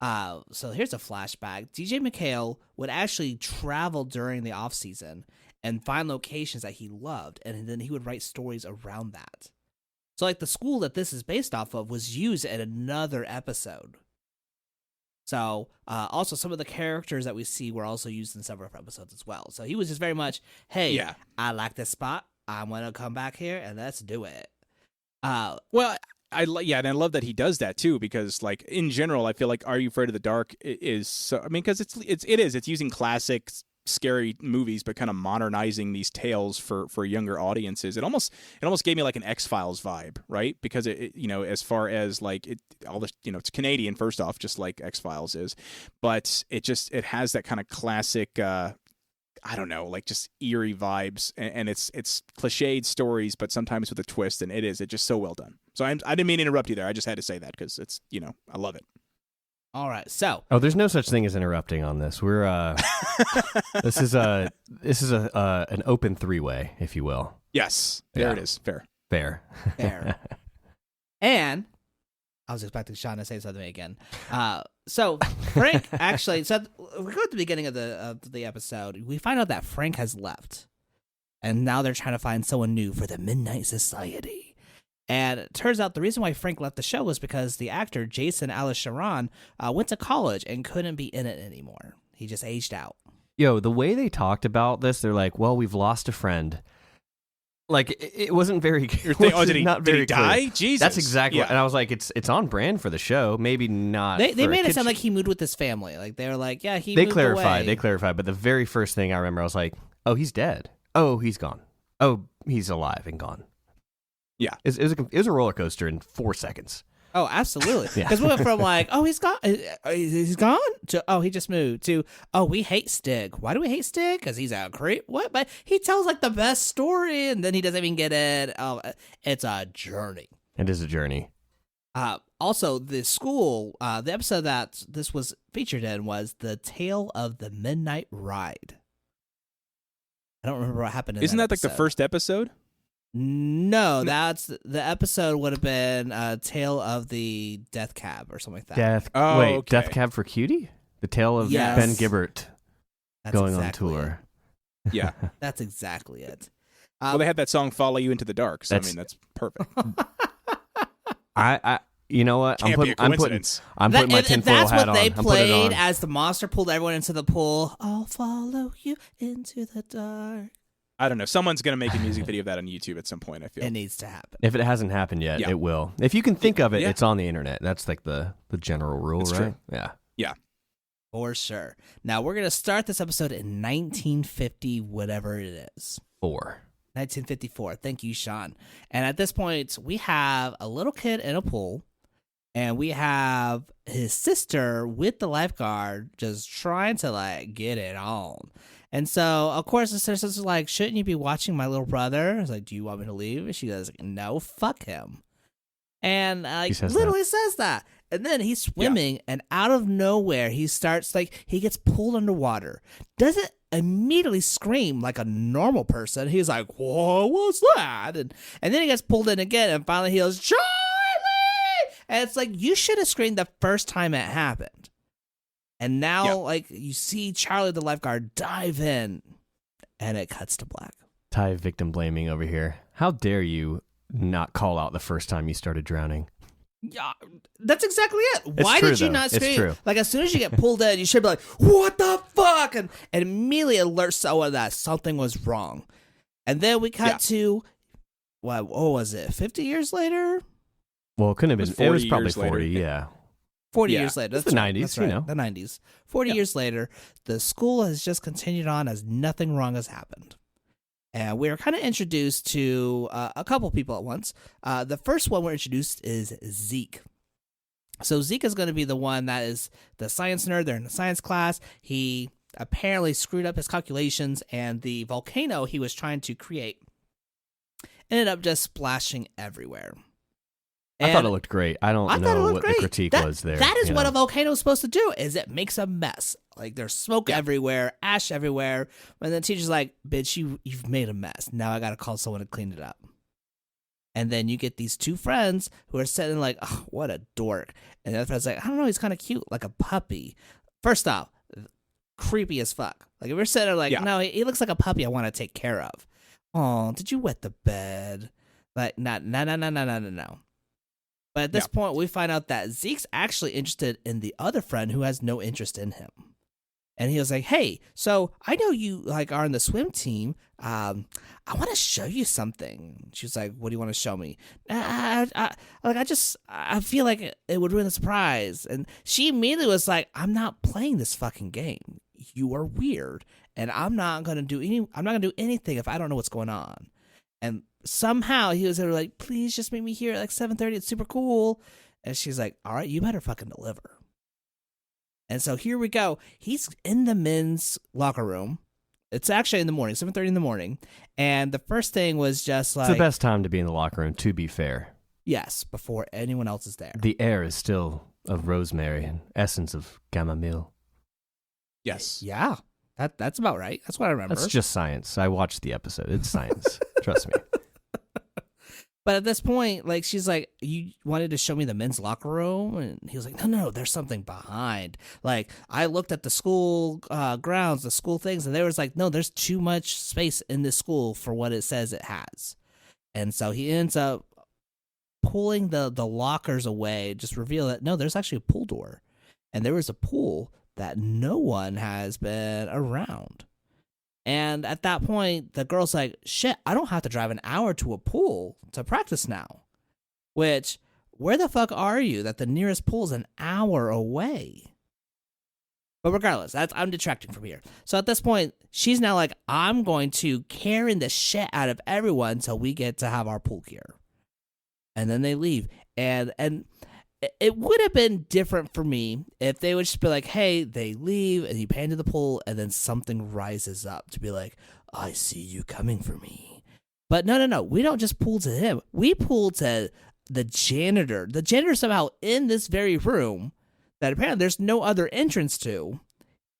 So here's a flashback. DJ McHale would actually travel during the off season and find locations that he loved, and then he would write stories around that. So like the school that this is based off of was used in another episode. So also some of the characters that we see were also used in several episodes as well. So he was just very much, hey, I like this spot. I'm going to come back here and let's do it. Well, and I love that he does that too, because like in general, I feel like Are You Afraid of the Dark is so, I mean, because it's using classic scary movies, but kind of modernizing these tales for younger audiences. It almost gave me like an X-Files vibe, right? Because it as far as like it's Canadian first off, just like X-Files is, but it has that kind of classic. I don't know, like just eerie vibes, and it's cliched stories, but sometimes with a twist, and it's just so well done. So I didn't mean to interrupt you there. I just had to say that because it's I love it. All right, so there's no such thing as interrupting on this. We're this is an open three-way, if you will. Yes, there it is. Fair. And I was expecting Sean to say something again. So Frank actually, we go at the beginning of the episode. We find out that Frank has left, and now they're trying to find someone new for the Midnight Society. And it turns out the reason why Frank left the show was because the actor Jason Alisharan went to college and couldn't be in it anymore. He just aged out. Yo, the way they talked about this, they're like, "Well, we've lost a friend." Like it wasn't very. Did he die? Jesus, that's exactly. And I was like, it's on brand for the show. Maybe not. They made it sound like he moved with his family. Like they were like, yeah, he. They moved clarified. away. They clarified. But the very first thing I remember, I was like, oh, he's dead. Oh, he's gone. Oh, he's alive and gone. Yeah, it was a roller coaster in 4 seconds. Oh, absolutely. Because we went from like, oh, he's gone, to oh, he just moved, to oh, we hate Stig. Why do we hate Stig? Because he's a creep. What? But he tells like the best story, and then he doesn't even get it. Oh, it's a journey. It is a journey. Also, the school, the episode that this was featured in was The Tale of the Midnight Ride. I don't remember what happened in Isn't that like episode. the first episode? No, that's the episode would have been Tale of the Death Cab or something like that. Okay. Death Cab for Cutie? The tale of Yes. Ben Gibbert going exactly on tour. Yeah. That's exactly it. Well, they had that song "Follow You into the Dark," so that's perfect. I you know what? Can't be a coincidence. I'm putting my tinfoil that's hat what they on. played as the monster pulled everyone into the pool. I'll follow you into the dark. I don't know. Someone's going to make a music video of that on YouTube at some point, I feel. It needs to happen. If it hasn't happened yet, it will. If you can think of it, it's on the internet. That's like the general rule, That's right? true. Yeah. Yeah. For sure. Now, we're going to start this episode in 1950, whatever it is. 1954. Thank you, Sean. And at this point, we have a little kid in a pool, and we have his sister with the lifeguard just trying to, like, get it on. And so, of course, the sister's like, shouldn't you be watching my little brother? I was like, do you want me to leave? And she goes, no, fuck him. And literally says that. And then he's swimming, and out of nowhere, he starts, like, he gets pulled underwater. Doesn't immediately scream like a normal person. He's like, whoa, what's that? And then he gets pulled in again, and finally he goes, Charlie! And it's like, you should have screamed the first time it happened. And now, like, you see Charlie the lifeguard dive in, and it cuts to black. Ty victim blaming over here. How dare you not call out the first time you started drowning? Yeah, that's exactly it. Why true, did you though. not It's scream? true. Like, as soon as you get pulled in, you should be like, what the fuck? And immediately alert someone that something was wrong. And then we cut to, what was it, 50 years later? Well, it couldn't have been. It was probably years later. 40, yeah. 40 years later. It's the 90s, That's you right, know. the 90s. 40 years later, the school has just continued on as nothing wrong has happened. And we're kind of introduced to a couple people at once. The first one we're introduced is Zeke. So Zeke is going to be the one that is the science nerd. They're in the science class. He apparently screwed up his calculations, and the volcano he was trying to create ended up just splashing everywhere. I thought it looked great. I don't know what the critique was there. That is what a volcano is supposed to do, is it makes a mess. Like, there's smoke everywhere, ash everywhere. And the teacher's like, bitch, you've made a mess. Now I got to call someone to clean it up. And then you get these two friends who are sitting like, oh, what a dork. And the other friend's like, I don't know, he's kind of cute, like a puppy. First off, creepy as fuck. Like, if we're sitting there like, no, he looks like a puppy I want to take care of. Oh, did you wet the bed? Like, no. But at this point, we find out that Zeke's actually interested in the other friend who has no interest in him. And he was like, hey, so I know you like are on the swim team. I want to show you something. She was like, what do you want to show me? I feel like it would ruin the surprise. And she immediately was like, I'm not playing this fucking game. You are weird. And I'm not going to do anything if I don't know what's going on. And somehow he was like, please just meet me here at like 7:30. It's super cool. And she's like, all right, you better fucking deliver. And so here we go. He's in the men's locker room. It's actually in the morning, 7:30 in the morning. And the first thing was just like... It's the best time to be in the locker room, to be fair. Yes, before anyone else is there. The air is still of rosemary and essence of chamomile. Yes. Yeah, that's about right. That's what I remember. That's just science. I watched the episode. It's science. Trust me. But at this point, like, she's like, you wanted to show me the men's locker room? And he was like, no, there's something behind. Like, I looked at the school grounds, the school things, and there was like, no, there's too much space in this school for what it says it has. And so he ends up pulling the lockers away, just reveal that, no, there's actually a pool door. And there was a pool that no one has been around. And at that point, the girl's like, shit, I don't have to drive an hour to a pool to practice now. Which, where the fuck are you that the nearest pool's an hour away? But regardless, I'm detracting from here. So at this point, she's now like, I'm going to Karen the shit out of everyone until we get to have our pool gear. And then they leave. And it would have been different for me if they would just be like, hey, they leave and you pan to the pool and then something rises up to be like, I see you coming for me. But no. We don't just pool to him. We pool to the janitor. The janitor somehow in this very room that apparently there's no other entrance to.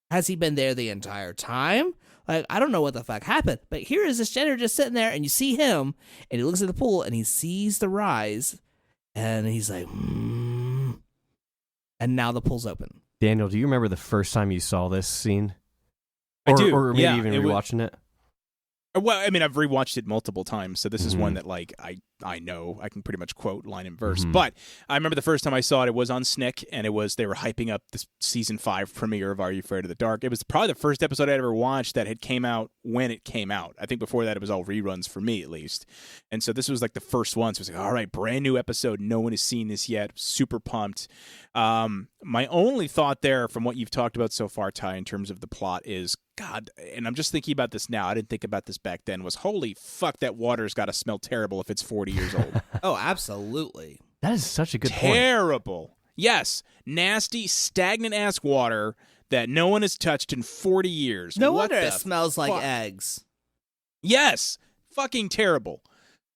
Has he been there the entire time? Like, I don't know what the fuck happened. But here is this janitor just sitting there and you see him and he looks at the pool and he sees the rise. And he's like, And now the pool's open. Daniel, do you remember the first time you saw this scene? I do. Or maybe even rewatching it? Well, I mean, I've rewatched it multiple times, so this is one that, like, I know. I can pretty much quote line and verse. But I remember the first time I saw it, it was on Snick, and they were hyping up this season 5 premiere of Are You Afraid of the Dark? It was probably the first episode I'd ever watched that had came out when it came out. I think before that it was all reruns for me, at least. And so this was like the first one. So it was like, all right, brand new episode. No one has seen this yet. Super pumped. My only thought there from what you've talked about so far, Ty, in terms of the plot is, God, and I'm just thinking about this now. I didn't think about this back then. Was holy fuck, that water's got to smell terrible if it's 40 years old. Oh, absolutely. That is such a good point. Terrible. Yes, nasty, stagnant-ass water that no one has touched in 40 years. No wonder it smells like eggs. Yes, fucking terrible.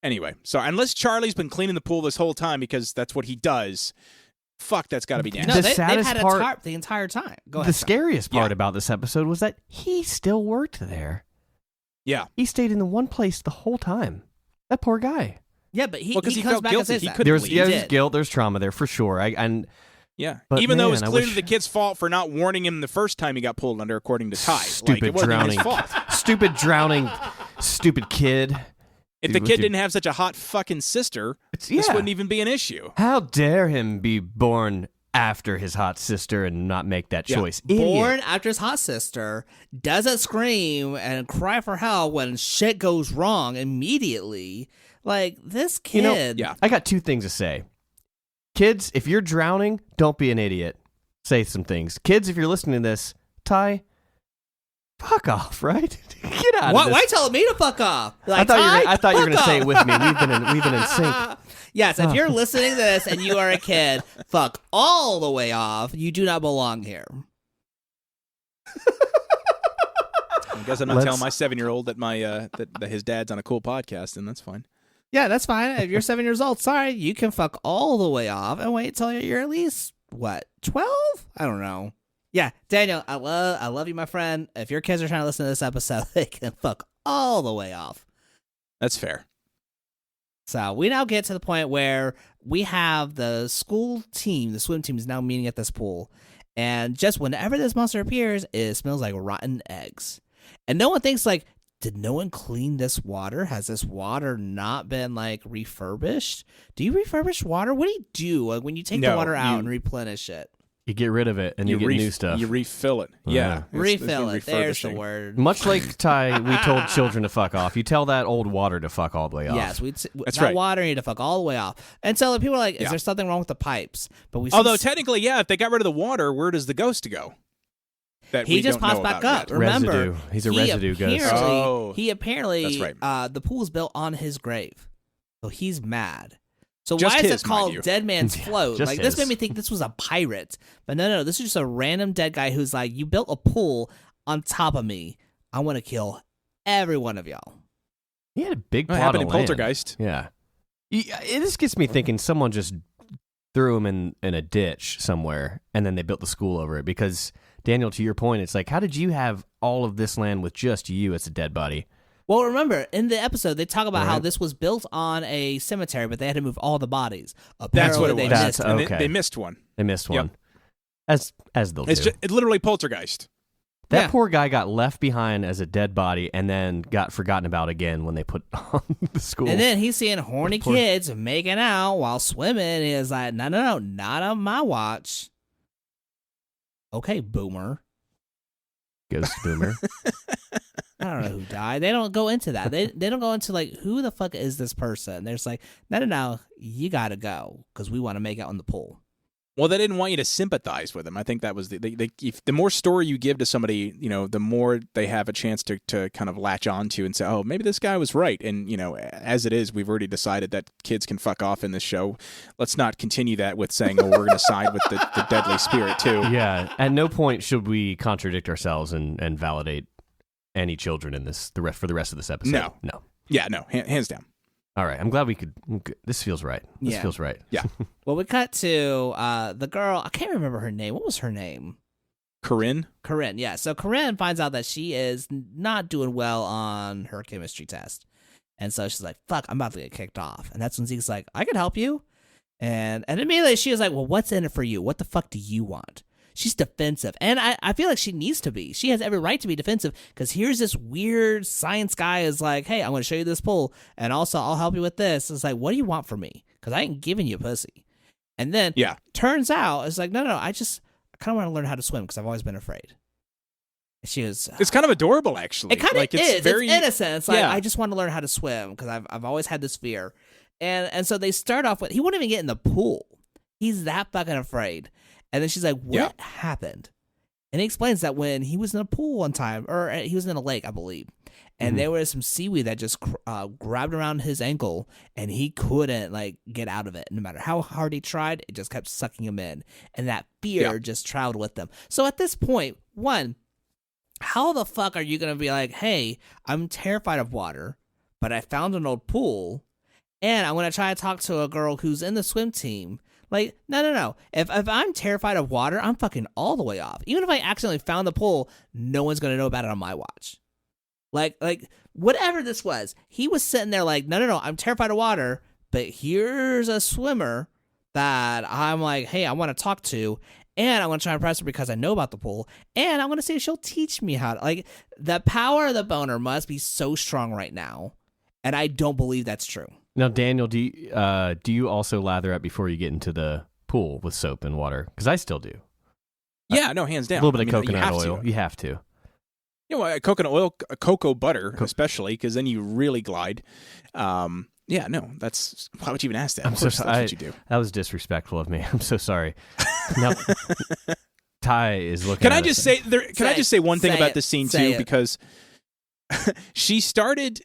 Anyway, so unless Charlie's been cleaning the pool this whole time because that's what he does, fuck, that's got to be nasty. No, they've had a tarp the entire time. Go ahead. The scariest part about this episode was that he still worked there. Yeah. He stayed in the one place the whole time. That poor guy. Yeah, but he comes felt back guilty. And says that. There's guilt, there's trauma there for sure. But even though it was clearly the kid's fault for not warning him the first time he got pulled under, according to Ty. Stupid it wasn't drowning. his fault. Stupid drowning, stupid kid. If the kid didn't have such a hot fucking sister, this wouldn't even be an issue. How dare him be born after his hot sister and not make that choice? Born after his hot sister, doesn't scream and cry for help when shit goes wrong immediately. Like, this kid. I got two things to say. Kids, if you're drowning, don't be an idiot. Say some things. Kids, if you're listening to this, Ty, fuck off, right? Get out Why of this. why telling me to fuck off? Like, I thought you were fuck going to say it off. with me. We've been in sync. Yes, if you're listening to this and you are a kid, fuck all the way off. You do not belong here. I guess I'm not telling my 7-year-old that my that his dad's on a cool podcast, and that's fine. Yeah, that's fine. If you're 7 years old, sorry, you can fuck all the way off and wait till you're at least, 12? I don't know. Yeah, Daniel, I love you, my friend. If your kids are trying to listen to this episode, they can fuck all the way off. That's fair. So we now get to the point where we have the school team, the swim team is now meeting at this pool. And just whenever this monster appears, it smells like rotten eggs. And no one thinks like, did no one clean this water? Has this water not been like refurbished? Do you refurbish water? What do you do when you take the water out and replenish it? You get rid of it and you get new stuff. You refill it. Yeah. Refill it. There's the word. Much like Ty, we told children to fuck off. You tell that old water to fuck all the way off. Yes, that's that right. water need to fuck all the way off. And so people are like, is there something wrong with the pipes? But we Although technically, if they got rid of the water, where does the ghost go? That he we just don't pops know back about up. yet. Remember, Residue. He's a residue ghost. He apparently, That's right. The pool is built on his grave, so he's mad. So Just why is his, it mind called you. Dead Man's Float? just Like this his. made me think this was a pirate, but no, this is just a random dead guy who's like, you built a pool on top of me. I want to kill every one of y'all. He had a big What plot happened of in land. Poltergeist? Yeah. This gets me thinking someone just threw him in a ditch somewhere, and then they built the school over it. Because, Daniel, to your point, it's like, how did you have all of this land with just you as a dead body? Well, remember, in the episode, they talk about how this was built on a cemetery, but they had to move all the bodies. That's what it Apparently, was. they missed okay. They missed one. They missed Yep. one. As they'll do. It's literally Poltergeist. That poor guy got left behind as a dead body and then got forgotten about again when they put on the school. And then he's seeing horny kids making out while swimming. He is like, no, not on my watch. Okay, boomer. Ghost boomer. I don't know who died. They don't go into that. They don't go into like, who the fuck is this person? They're just like, no, you gotta go because we want to make out on the pool. Well, they didn't want you to sympathize with them. I think that was if the more story you give to somebody, the more they have a chance to kind of latch onto and say, oh, maybe this guy was right. And, as it is, we've already decided that kids can fuck off in this show. Let's not continue that with saying, oh, we're going to side with the deadly spirit, too. Yeah. At no point should we contradict ourselves and validate any children in this for the rest of this episode. No. Yeah, no, hands down. All right. I'm glad we could. This feels right. This Yeah. feels right. Yeah. Well, we cut to the girl. I can't remember her name. What was her name? Corinne? Corinne, yeah. So Corinne finds out that she is not doing well on her chemistry test. And so she's like, fuck, I'm about to get kicked off. And that's when Zeke's like, I can help you. And immediately she was like, well, what's in it for you? What the fuck do you want? She's defensive. And I feel like she needs to be. She has every right to be defensive because here's this weird science guy is like, hey, I'm going to show you this pool. And also, I'll help you with this. It's like, what do you want from me? Because I ain't giving you pussy. And then turns out, it's like, no, I kind of want to learn how to swim because I've always been afraid. She was. It's kind of adorable, actually. It kind of is. It's innocent. It's like, Yeah. I just want to learn how to swim because I've always had this fear. And so they start off with, he won't even get in the pool. He's that fucking afraid. And then she's like, what happened? And he explains that when he was in a pool one time, or he was in a lake, I believe, and there was some seaweed that just grabbed around his ankle, and he couldn't get out of it. No matter how hard he tried, it just kept sucking him in, and that fear just traveled with them. So at this point, one, how the fuck are you gonna be like, hey, I'm terrified of water, but I found an old pool, and I'm gonna try to talk to a girl who's in the swim team. Like, no. If I'm terrified of water, I'm fucking all the way off. Even if I accidentally found the pool, no one's going to know about it on my watch. Like whatever this was, he was sitting there like, no, I'm terrified of water, but here's a swimmer that I'm like, hey, I want to talk to, and I want to try and impress her because I know about the pool, and I want to see if she'll teach me how to, like, the power of the boner must be so strong right now, and I don't believe that's true. Now, Daniel, do you also lather up before you get into the pool with soap and water? Because I still do. Yeah, no, hands down. A little bit of you coconut have oil. to. You have to. Coconut oil, cocoa butter, especially, because then you really glide. Yeah, no, that's, why would you even ask that? I'm Of so course, sorry. that's what you do. That was disrespectful of me. I'm so sorry. Now, Ty is looking. Can at I it. just say there? Can I just say one thing about this scene too? Because she started,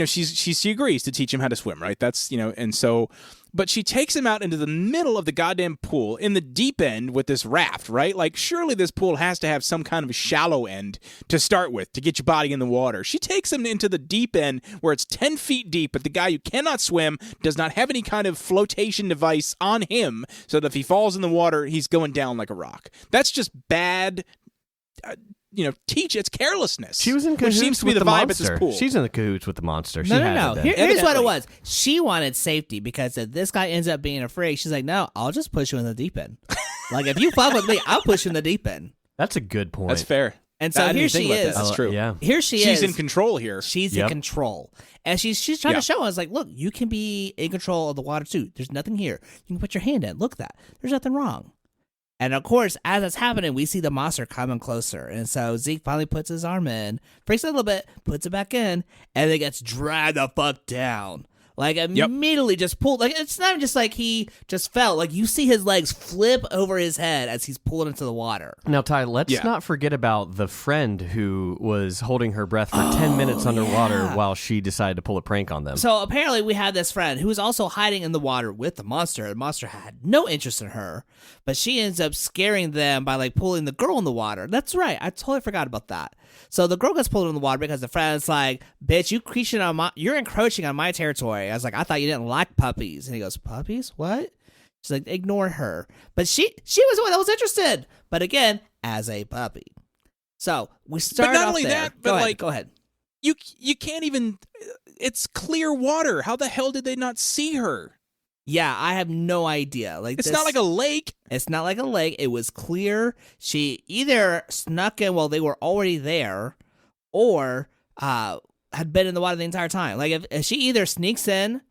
she agrees to teach him how to swim, right? That's and so, but she takes him out into the middle of the goddamn pool in the deep end with this raft, right? Like, surely this pool has to have some kind of a shallow end to start with to get your body in the water. She takes him into the deep end where it's 10 feet deep, but the guy who cannot swim does not have any kind of flotation device on him, so that if he falls in the water, he's going down like a rock. That's just bad. It's carelessness. She was in cahoots which seems to be with the the vibe monster. at this pool. She's in the cahoots with the monster. No. Here's what it Evidently. was. She wanted safety because if this guy ends up being afraid, she's like, no, I'll just push you in the deep end. Like, if you fuck with me, I'll push you in the deep end. That's a good point. That's fair. And so here she is. That's true. Yeah. Here she is. She's in control here. She's in control. And she's trying to show us, like, look, you can be in control of the water too. There's nothing here. You can put your hand in. Look at that. There's nothing wrong. And of course, as it's happening, we see the monster coming closer. And so Zeke finally puts his arm in, breaks it a little bit, puts it back in, and then gets dragged the fuck down. Like, immediately just pulled. Like, it's not just like he just fell. Like, you see his legs flip over his head as he's pulled into the water. Now, Ty, let's not forget about the friend who was holding her breath for 10 minutes underwater while she decided to pull a prank on them. So apparently we had this friend who was also hiding in the water with the monster. The monster had no interest in her, but she ends up scaring them by, like, pulling the girl in the water. That's right. I totally forgot about that. So the girl gets pulled in the water because the friend's like, bitch, you're encroaching on my territory. I was like, I thought you didn't like puppies. And he goes, puppies? What? She's like, ignore her. But she was the one that was interested. But again, as a puppy. So we start But not off only there. that, but Go ahead. You can't even. It's clear water. How the hell did they not see her? Yeah, I have no idea. Like, It's not like a lake. It's not like a lake. It was clear. She either snuck in while they were already there, or had been in the water the entire time. Like, if she either sneaks in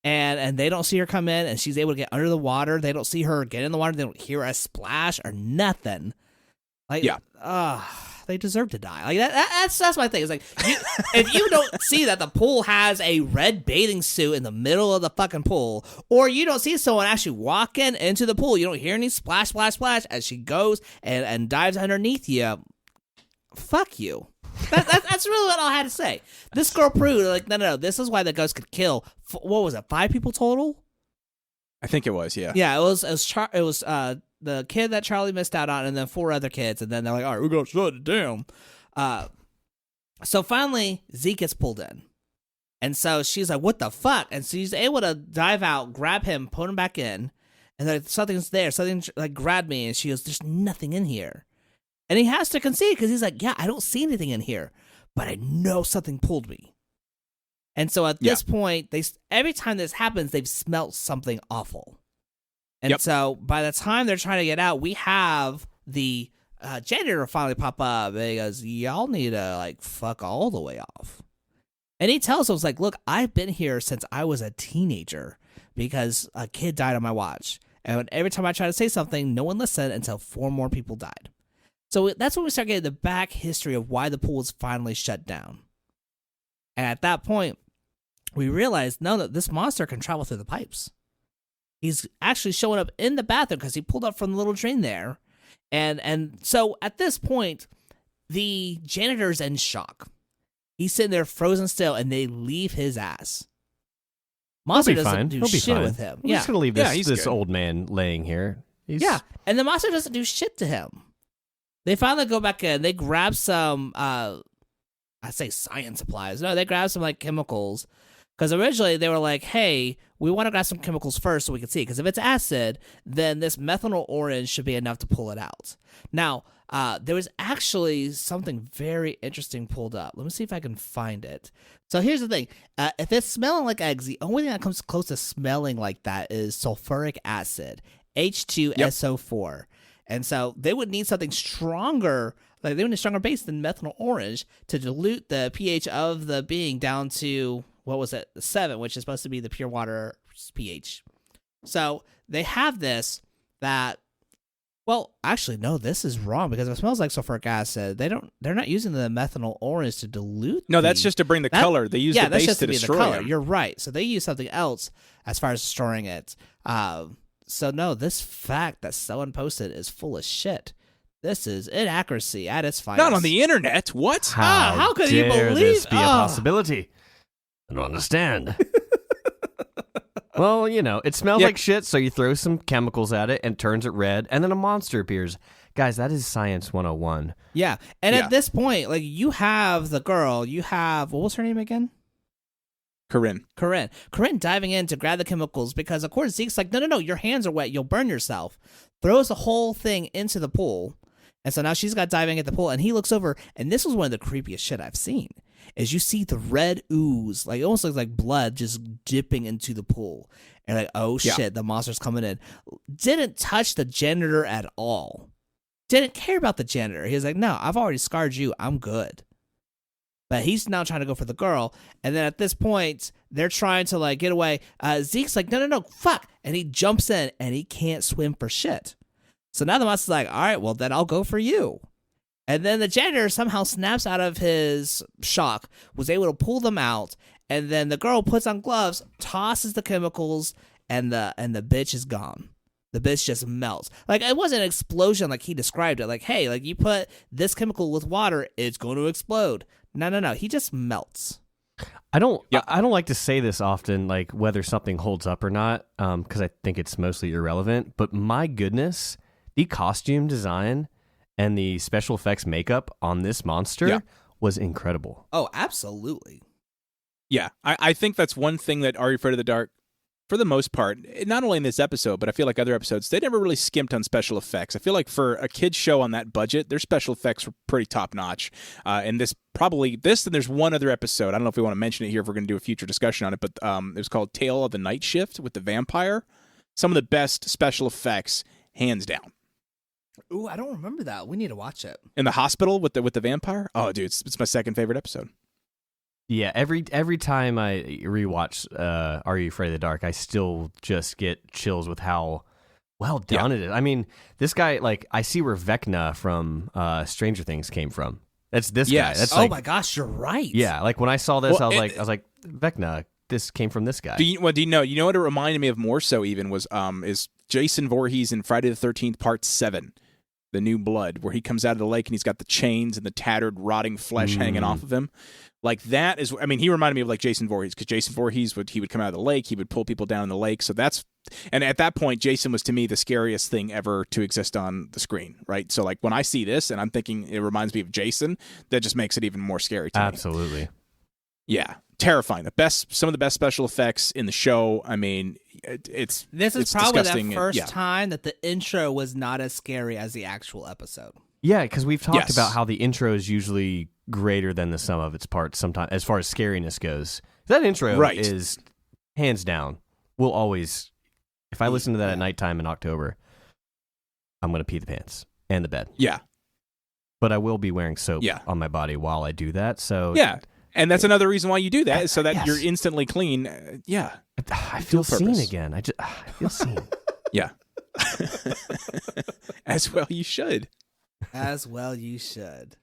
and they don't see her come in, and she's able to get under the water, they don't see her get in the water, they don't hear a splash or nothing. Like, they deserve to die. Like, that's my thing. It's like, if you don't see that the pool has a red bathing suit in the middle of the fucking pool, or you don't see someone actually walking into the pool, you don't hear any splash, splash, splash as she goes and dives underneath you, fuck you. That's really what I had to say. This girl proved, like, no, this is why the ghost could kill, what was it, 5 people total? I think it was, yeah. Yeah, it was the kid that Charlie missed out on, and then 4 other kids, and then they're like, all right, we're going to shut it down. So finally, Zeke gets pulled in. And so she's like, what the fuck? And so she's able to dive out, grab him, put him back in, and like, something's there. Something, like, grabbed me, and she goes, there's nothing in here. And he has to concede, because he's like, yeah, I don't see anything in here, but I know something pulled me. And so at this point, every time this happens, they've smelt something awful. And so by the time they're trying to get out, we have the janitor finally pop up. And he goes, y'all need to, like, fuck all the way off. And he tells us, like, look, I've been here since I was a teenager because a kid died on my watch. And every time I try to say something, no one listened until 4 more people died. So that's when we start getting the back history of why the pool was finally shut down. And at that point, we realized, no, that this monster can travel through the pipes. He's actually showing up in the bathroom because he pulled up from the little drain there. And so at this point, the janitor's in shock. He's sitting there frozen still, and they leave his ass. Monster doesn't do shit with him. We're just going to leave this old man laying here. And the monster doesn't do shit to him. They finally go back in. They grab some, I say science supplies. No, they grab some, like, chemicals. Because originally they were like, hey, we want to grab some chemicals first so we can see. Because if it's acid, then this methanol orange should be enough to pull it out. Now, there was actually something very interesting pulled up. Let me see if I can find it. So here's the thing. If it's smelling like eggs, the only thing that comes close to smelling like that is sulfuric acid, H2SO4. And so they would need something stronger, like they would need a stronger base than methanol orange to dilute the pH of the being down to, what was it, 7, which is supposed to be the pure water pH. So they have this that, well, actually, no, this is wrong because it smells like sulfuric acid. They're not using the methanol orange to dilute. No, that's just to bring the color. They use the that's base just to be destroy the color. them. You're right. So they use something else as far as storing it. So no, this fact that someone posted is full of shit. This is inaccuracy at its finest. Not on the internet. What? How could you dare believe this be a possibility? I don't understand. Well, it smells like shit, so you throw some chemicals at it and turns it red, and then a monster appears. Guys, that is science 101. Yeah, and at this point, like, you have the girl, what was her name again? Corinne diving in to grab the chemicals because, of course, Zeke's like, no, your hands are wet, you'll burn yourself. Throws the whole thing into the pool. And so now she's got diving at the pool, and he looks over, and this was one of the creepiest shit I've seen, is you see the red ooze, like, it almost looks like blood just dipping into the pool. And like, oh shit, the monster's coming in. Didn't touch the janitor at all. Didn't care about the janitor. He was like, no, I've already scarred you, I'm good. But he's now trying to go for the girl. And then at this point, they're trying to, like, get away. Zeke's like, no, fuck. And he jumps in, and he can't swim for shit. So now the monster's like, all right, well, then I'll go for you. And then the janitor somehow snaps out of his shock, was able to pull them out. And then the girl puts on gloves, tosses the chemicals, and the bitch is gone. The bitch just melts. Like, it wasn't an explosion like he described it. Like, hey, like, you put this chemical with water, it's going to explode. No. He just melts. I don't like to say this often, like whether something holds up or not, because I think it's mostly irrelevant. But my goodness, the costume design and the special effects makeup on this monster was incredible. Oh, absolutely. Yeah, I think that's one thing that Are You Afraid of the Dark, for the most part, not only in this episode, but I feel like other episodes, they never really skimped on special effects. I feel like for a kid's show on that budget, their special effects were pretty top-notch. And and there's one other episode, I don't know if we want to mention it here if we're going to do a future discussion on it, but it was called Tale of the Night Shift with the vampire. Some of the best special effects, hands down. Ooh, I don't remember that. We need to watch it. In the hospital with the vampire? Oh, dude, it's my second favorite episode. Yeah, every time I rewatch Are You Afraid of the Dark, I still just get chills with how well done it is. I mean, this guy, like, I see where Vecna from Stranger Things came from. That's this guy. That's my gosh, you're right. Yeah, like when I saw this, I was like, Vecna. This came from this guy. Do you know? You know what it reminded me of more so even was is Jason Voorhees in Friday the 13th Part 7, The New Blood, where he comes out of the lake and he's got the chains and the tattered, rotting flesh hanging off of him. Like, that is, I mean, he reminded me of like Jason Voorhees, because Jason Voorhees would come out of the lake, he would pull people down in the lake. So and at that point, Jason was to me the scariest thing ever to exist on the screen, right? So like when I see this and I'm thinking it reminds me of Jason, that just makes it even more scary to me. Absolutely. Yeah, terrifying. Some of the best special effects in the show. I mean, this is probably disgusting. the first time that the intro was not as scary as the actual episode. Yeah, because we've talked about how the intro is usually greater than the sum of its parts sometimes, as far as scariness goes. That intro is hands down. We'll always, if I listen to that at nighttime in October, I'm going to pee the pants and the bed. Yeah. But I will be wearing soap on my body while I do that. So yeah. And that's another reason why you do that, is so that you're instantly clean. Yeah. I feel seen again. I feel seen. Yeah. As well you should. As well you should.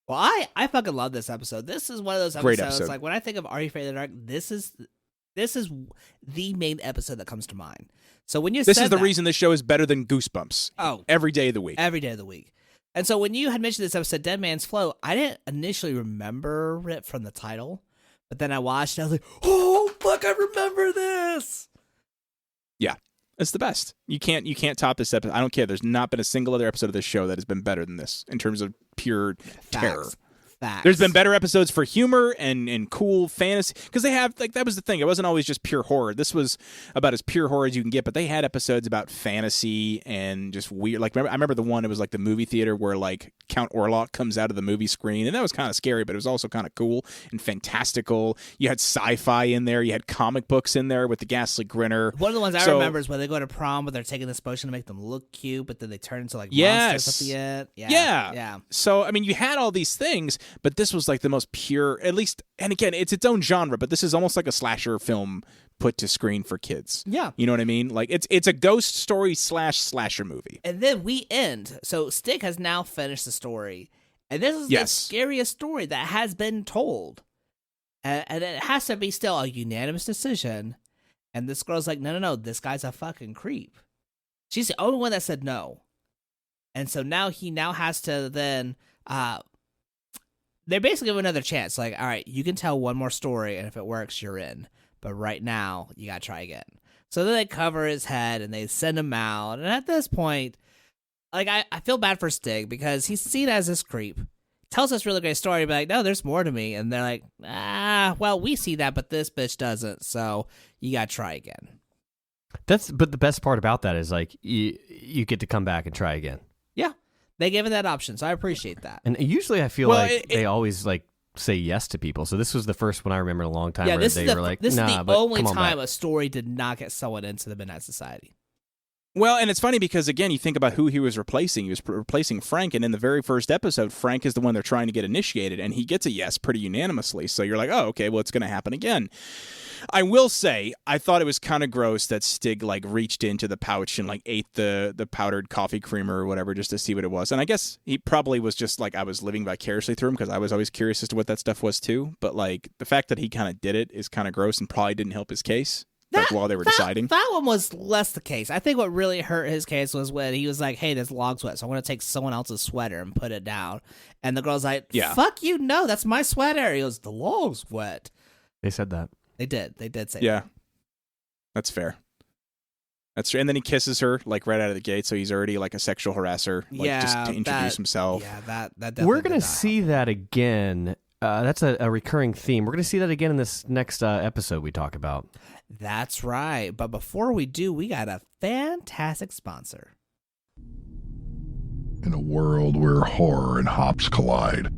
Well, I fucking love this episode. This is one of those Great episodes, episode. like, when I think of Are You Afraid of the Dark, this is the main episode that comes to mind. So when you This said is the that, reason this show is better than Goosebumps. Oh. Every day of the week. Every day of the week. And so when you had mentioned this episode, Dead Man's Flow, I didn't initially remember it from the title, but then I watched and I was like, oh, fuck, I remember this. Yeah. It's the best. You can't top this episode. I don't care. There's not been a single other episode of this show that has been better than this in terms of pure terror. Facts. There's been better episodes for humor and cool fantasy, because they have, like, that was the thing. It wasn't always just pure horror. This was about as pure horror as you can get, but they had episodes about fantasy and just weird. Like, I remember the one, it was like the movie theater where, like, Count Orlok comes out of the movie screen, and that was kind of scary, but it was also kind of cool and fantastical. You had sci-fi in there. You had comic books in there with the Ghastly Grinner. One of the ones I remember is when they go to prom, but they're taking this potion to make them look cute, but then they turn into, like, monsters at the end. Yeah. So, I mean, you had all these things, but this was like the most pure, at least, and again, it's its own genre, but this is almost like a slasher film put to screen for kids. Yeah. You know what I mean? Like, it's a ghost story / slasher movie. And then we end. So Stick has now finished the story. And this is the scariest story that has been told. And it has to be still a unanimous decision. And this girl's like, no, this guy's a fucking creep. She's the only one that said no. And so now he has to then they basically give him another chance. Like, all right, you can tell one more story, and if it works, you're in. But right now, you got to try again. So then they cover his head, and they send him out. And at this point, like, I feel bad for Stig because he's seen as this creep. Tells us really great story, but like, no, there's more to me. And they're like, well, we see that, but this bitch doesn't. So you got to try again. But the best part about that is, like, you get to come back and try again. Yeah. They gave it that option, so I appreciate that. And usually I feel they always, like, say yes to people. So this was the first one I remember in a long time where they were like, this nah, is the but only come on time back. a story did not get someone into the Midnight Society. Well, and it's funny because, again, you think about who he was replacing. He was replacing Frank, and in the very first episode, Frank is the one they're trying to get initiated, and he gets a yes pretty unanimously. So you're like, oh, okay, well, it's going to happen again. I will say, I thought it was kind of gross that Stig, like, reached into the pouch and, like, ate the powdered coffee creamer or whatever just to see what it was. And I guess he probably was just, like, I was living vicariously through him because I was always curious as to what that stuff was, too. But, like, the fact that he kind of did it is kind of gross and probably didn't help his case. While they were deciding. That one was less the case. I think what really hurt his case was when he was like, hey, this log's wet, so I'm going to take someone else's sweater and put it down. And the girl's like, fuck you, no, that's my sweater. He goes, the log's wet. They said that. They did say Yeah. that. That's fair. That's true. And then he kisses her, like, right out of the gate, so he's already, like, a sexual harasser, like, just to introduce himself. Yeah, that definitely We're going to see that again. That's a recurring theme. We're going to see that again in this next episode we talk about. That's right. But before we do, we got a fantastic sponsor. In a world where horror and hops collide,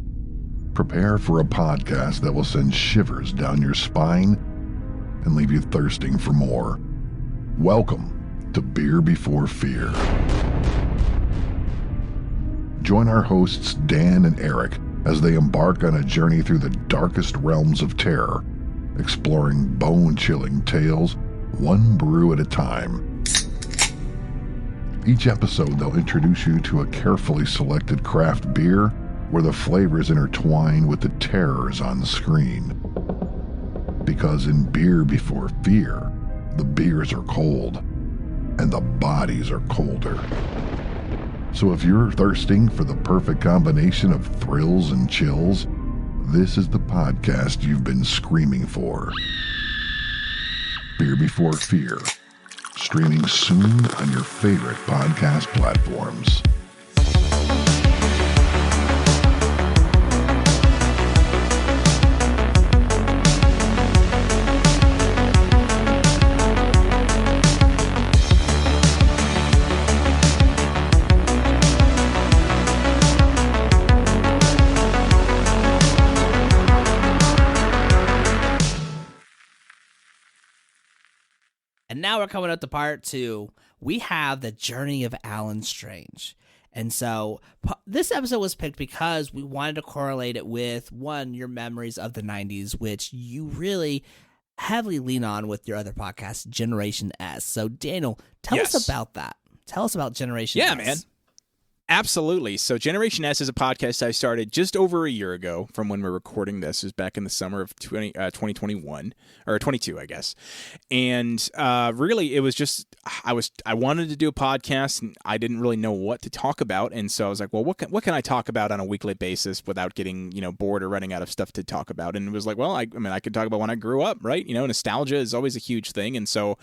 prepare for a podcast that will send shivers down your spine and leave you thirsting for more. Welcome to Beer Before Fear. Join our hosts Dan and Eric as they embark on a journey through the darkest realms of terror, exploring bone-chilling tales, one brew at a time. Each episode, they'll introduce you to a carefully selected craft beer where the flavors intertwine with the terrors on screen. Because in Beer Before Fear, the beers are cold, and the bodies are colder. So if you're thirsting for the perfect combination of thrills and chills, this is the podcast you've been screaming for. Beer Before Fear, streaming soon on your favorite podcast platforms. And now we're coming up to part 2. We have the journey of Alan Strange. And so this episode was picked because we wanted to correlate it with, one, your memories of the 90s, which you really heavily lean on with your other podcast, Generation S. So, Daniel, tell us about that. Tell us about Generation S. Yeah, man. Absolutely. So Generation S is a podcast I started just over a year ago from when we're recording this. It was back in the summer of 2021 or 22, I guess. And really, it was just I wanted to do a podcast and I didn't really know what to talk about. And so I was like, well, what can I talk about on a weekly basis without getting, bored or running out of stuff to talk about? And it was like, well, I could talk about when I grew up, right? Nostalgia is always a huge thing. And so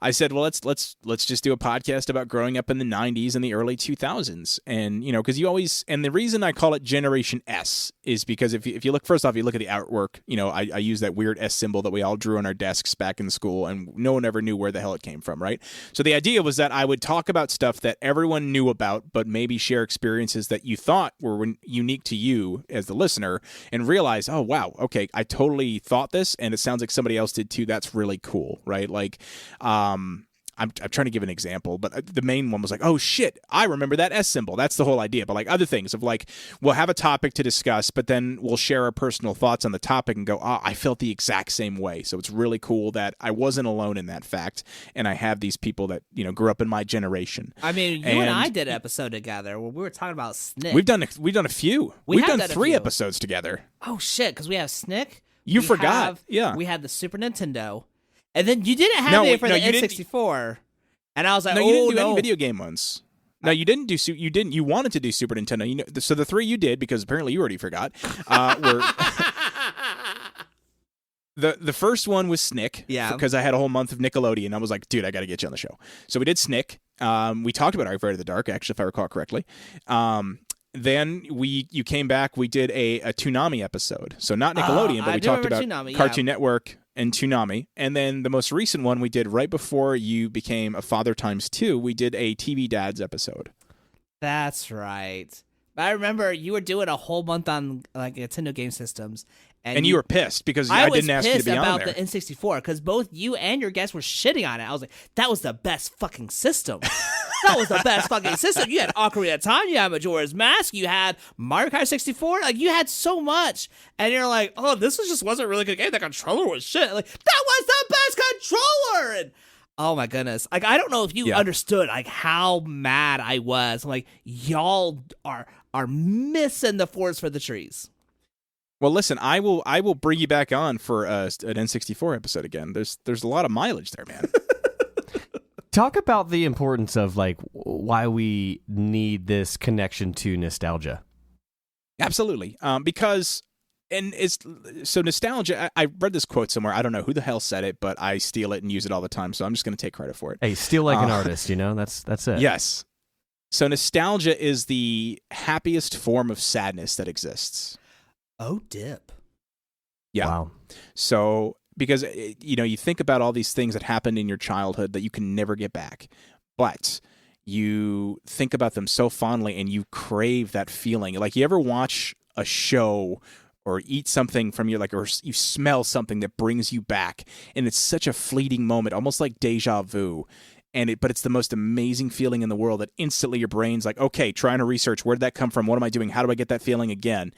I said, well, let's just do a podcast about growing up in the 90s and the early 2000s. And, because and the reason I call it Generation S is because if you look, first off, you look at the artwork, I use that weird S symbol that we all drew on our desks back in school and no one ever knew where the hell it came from, right? So the idea was that I would talk about stuff that everyone knew about, but maybe share experiences that you thought were unique to you as the listener and realize, oh, wow, okay, I totally thought this and it sounds like somebody else did too. That's really cool, right? Like, I'm trying to give an example, but the main one was like, oh shit, I remember that S symbol. That's the whole idea. But like other things of like, we'll have a topic to discuss, but then we'll share our personal thoughts on the topic and go, I felt the exact same way. So it's really cool that I wasn't alone in that fact. And I have these people that, grew up in my generation. I mean, you and I did an episode together where we were talking about Snick. We've done a few. We've done 3 episodes together. Oh shit, because we have Snick. You forgot. Yeah. We had the Super Nintendo. And then you didn't have it for the N64. And I was like, no, you didn't do any video game ones. No, you didn't do. You didn't. You wanted to do Super Nintendo. You know, so the 3 you did, because apparently you already forgot, were the first one was Snick. Yeah. Because I had a whole month of Nickelodeon. I was like, dude, I got to get you on the show. So we did Snick. We talked about Are You Afraid of the Dark, actually, if I recall correctly. Then you came back. We did a Toonami episode. So not Nickelodeon, but we talked about Toonami, Cartoon Network and Toonami. And then the most recent one we did right before you became a father times 2, we did a TV Dads episode. That's right. But I remember you were doing a whole month on like Nintendo game systems. And you were pissed because I didn't ask you to be on there. I was pissed about the N64 because both you and your guests were shitting on it. I was like, that was the best fucking system. That was the best fucking system. You had Ocarina of Time, you had Majora's Mask, you had Mario Kart 64. Like, you had so much. And you're like, oh, this just wasn't a really good game. The controller was shit. Like, that was the best controller! And oh my goodness. Like, I don't know if you understood like how mad I was. I'm like, y'all are missing the forest for the trees. Well, listen, I will bring you back on for an N64 episode again. There's a lot of mileage there, man. Talk about the importance of like why we need this connection to nostalgia. Absolutely, because it's so nostalgia. I read this quote somewhere. I don't know who the hell said it, but I steal it and use it all the time. So I'm just going to take credit for it. Hey, steal like an artist. You know, that's it. Yes. So nostalgia is the happiest form of sadness that exists. Oh, dip. Yeah. Wow. So, because, you think about all these things that happened in your childhood that you can never get back, but you think about them so fondly and you crave that feeling. Like, you ever watch a show or eat something from or you smell something that brings you back, and it's such a fleeting moment, almost like deja vu. But it's the most amazing feeling in the world that instantly your brain's like, okay, trying to research, where did that come from? What am I doing? How do I get that feeling again?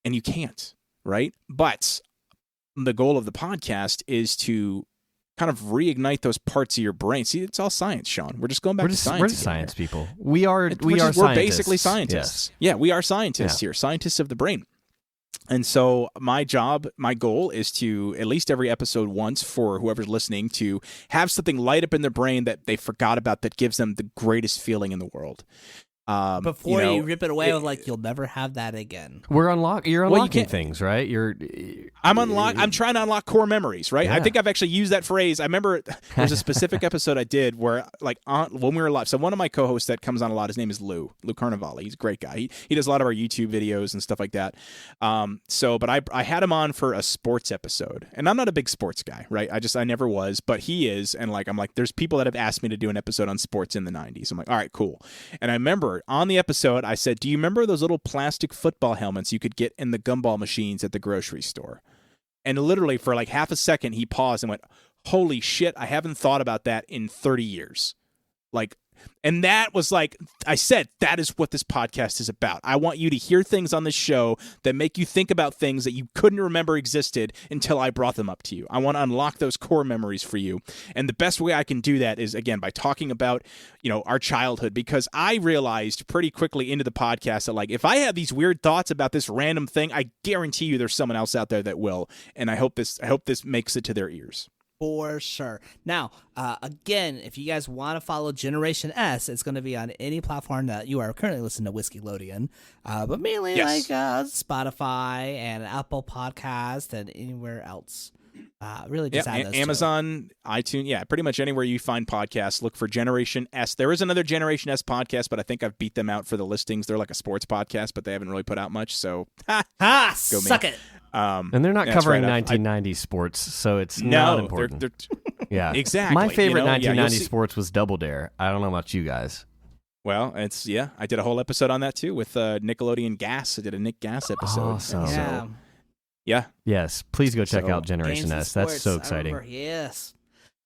And you can't, right? But the goal of the podcast is to kind of reignite those parts of your brain. See, it's all science, Sean. We're just going back to science. We're just science people. We're basically scientists. Yes. Yeah, we are scientists here, scientists of the brain. And so my goal is to, at least every episode once, for whoever's listening, to have something light up in their brain that they forgot about that gives them the greatest feeling in the world. Before you rip it away, with you'll never have that again. You're unlocking things, right? I'm trying to unlock core memories, right? Yeah. I think I've actually used that phrase. I remember there's a specific episode I did where, when we were live. So one of my co-hosts that comes on a lot, his name is Lou Carnivale. He's a great guy. He does a lot of our YouTube videos and stuff like that. But I had him on for a sports episode, and I'm not a big sports guy, right? I never was, but he is, and I'm like, there's people that have asked me to do an episode on sports in the 90s. I'm like, all right, cool. And I remember on the episode, I said, do you remember those little plastic football helmets you could get in the gumball machines at the grocery store? And literally for like half a second, he paused and went, holy shit, I haven't thought about that in 30 years. And that was I said, that is what this podcast is about. I want you to hear things on this show that make you think about things that you couldn't remember existed until I brought them up to you. I want to unlock those core memories for you. And the best way I can do that is, again, by talking about, our childhood, because I realized pretty quickly into the podcast that, if I have these weird thoughts about this random thing, I guarantee you there's someone else out there that will. And I hope this makes it to their ears. For sure. Now, again, if you guys want to follow Generation S, it's going to be on any platform that you are currently listening to Whiskeylodeon, but mainly Spotify and Apple Podcast and anywhere else. Really just add those Amazon, iTunes, pretty much anywhere you find podcasts, look for Generation S. There is another Generation S podcast, but I think I've beat them out for the listings. They're like a sports podcast, but they haven't really put out much, so suck it. And they're not covering 1990s sports, so it's not important. Yeah, exactly. My favorite 1990s sports was Double Dare. I don't know about you guys. Well, I did a whole episode on that too with Nickelodeon Gas. I did a Nick Gas episode. Awesome. So, yeah. Yes, please go check out Generation S. That's so exciting. Yes.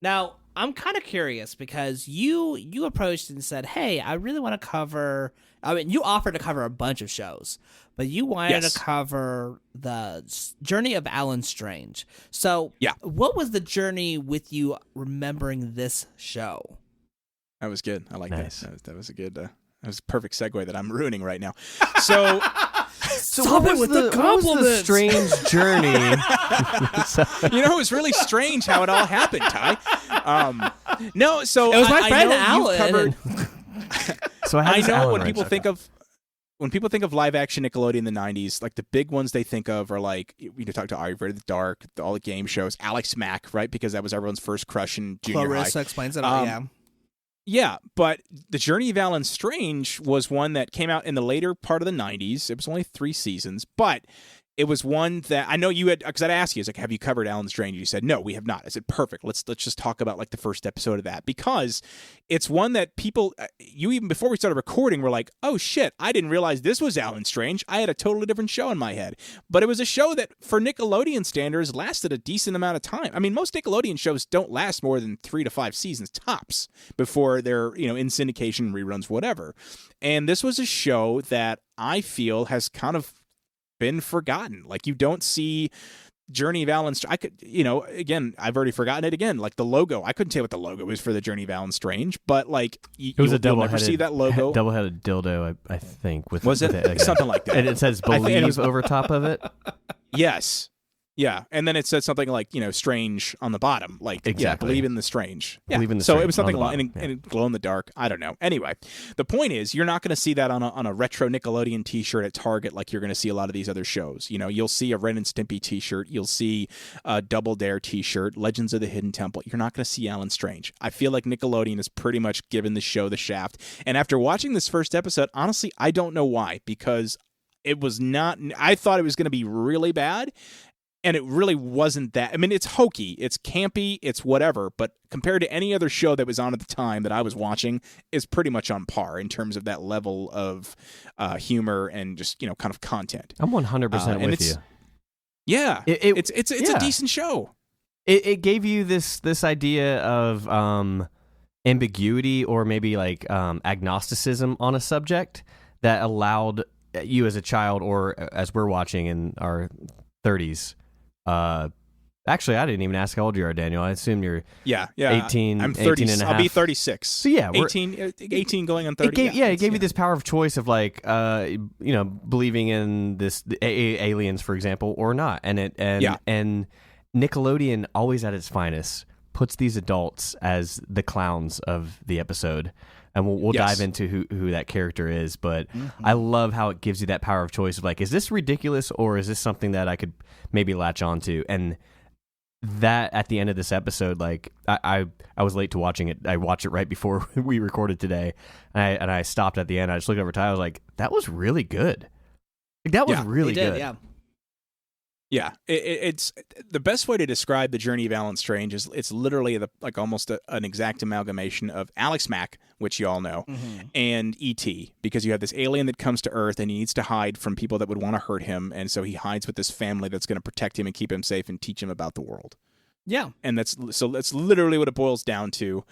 Now, I'm kind of curious because you approached and said, hey, I really want to cover... you offered to cover a bunch of shows, but you wanted to cover the journey of Alan Strange. So what was the journey with you remembering this show? That was good. I like nice. That was a good... that was a perfect segue that I'm ruining right now. So... Stop it with the compliments. What was the strange journey? It was really strange how it all happened, Ty. No, so it was my friend Alan. So I know Allen when wrench. people think of live action Nickelodeon in the 90s, like the big ones they think of are like, talk to Ivory the Dark, all the game shows, Alex Mack, right? Because that was everyone's first crush in junior Clarissa high. explains it all, yeah. Yeah, but The Journey of Alan Strange was one that came out in the later part of the 90s. It was only 3 seasons, but it was one that I know you had, because I'd ask you, like, have you covered Alan Strange? You said, no, we have not. I said, perfect. Let's just talk about like the first episode of that, because it's one that people, you even before we started recording, were like, oh shit, I didn't realize this was Alan Strange. I had a totally different show in my head. But it was a show that, for Nickelodeon standards, lasted a decent amount of time. I mean, most Nickelodeon shows don't last more than 3 to 5 seasons tops before they're, in syndication, reruns, whatever. And this was a show that I feel has kind of been forgotten. Like, you don't see Journey of Alan Strange. I could, again, I've already forgotten it again. Like the logo, I couldn't tell what the logo was for the Journey of Alan Strange, but like it was you'll never see that logo. Double-headed dildo, I think. With something like that? And it says "believe" over top of it. Yes. Yeah, and then it said something like, strange on the bottom. Like, exactly. Believe in the strange. Yeah. Believe in the so strange it was something on the like, and glow in the dark. I don't know. Anyway, the point is, you're not going to see that on a retro Nickelodeon t-shirt at Target like you're going to see a lot of these other shows. You'll see a Ren and Stimpy t-shirt. You'll see a Double Dare t-shirt, Legends of the Hidden Temple. You're not going to see Alan Strange. I feel like Nickelodeon has pretty much given the show the shaft. And after watching this first episode, honestly, I don't know why, because it was not, I thought it was going to be really bad. And it really wasn't that. I mean, it's hokey, it's campy, it's whatever, but compared to any other show that was on at the time that I was watching, is pretty much on par in terms of that level of humor and just, kind of content. I'm 100% with you. Yeah. It's a decent show. It gave you this idea of ambiguity, or maybe like agnosticism on a subject, that allowed you as a child, or as we're watching in our 30s. Actually, I didn't even ask how old you are, Daniel. I assume you're 18. I'm 30. 18 and a half. I'll be 36. So yeah, 18 going on 30. It gave you this power of choice of like, believing in the aliens, for example, or not. And Nickelodeon, always at its finest, puts these adults as the clowns of the episode. And we'll dive into who that character is, but I love how it gives you that power of choice of like, is this ridiculous, or is this something that I could maybe latch onto? And that at the end of this episode, like I was late to watching it. I watched it right before we recorded today, and I stopped at the end. I just looked over at Ty. I was like, that was really good. Like, that was really good. Yeah. Yeah, it's the best way to describe the Journey of Alan Strange is it's literally almost an exact amalgamation of Alex Mack, which you all know, and E.T., because you have this alien that comes to Earth and he needs to hide from people that would want to hurt him, and so he hides with this family that's going to protect him and keep him safe and teach him about the world. Yeah, and that's literally what it boils down to.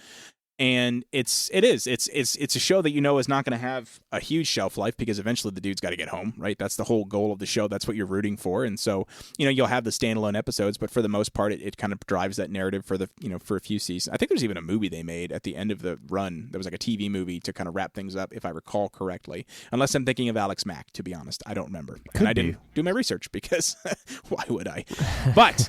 And it's a show that is not going to have a huge shelf life, because eventually the dude's got to get home, right? That's the whole goal of the show. That's what you're rooting for. And so, you'll have the standalone episodes, but for the most part, it kind of drives that narrative for for a few seasons. I think there's even a movie they made at the end of the run. There was like a TV movie to kind of wrap things up, if I recall correctly. Unless I'm thinking of Alex Mack, to be honest. I don't remember. And I didn't do my research, because why would I? But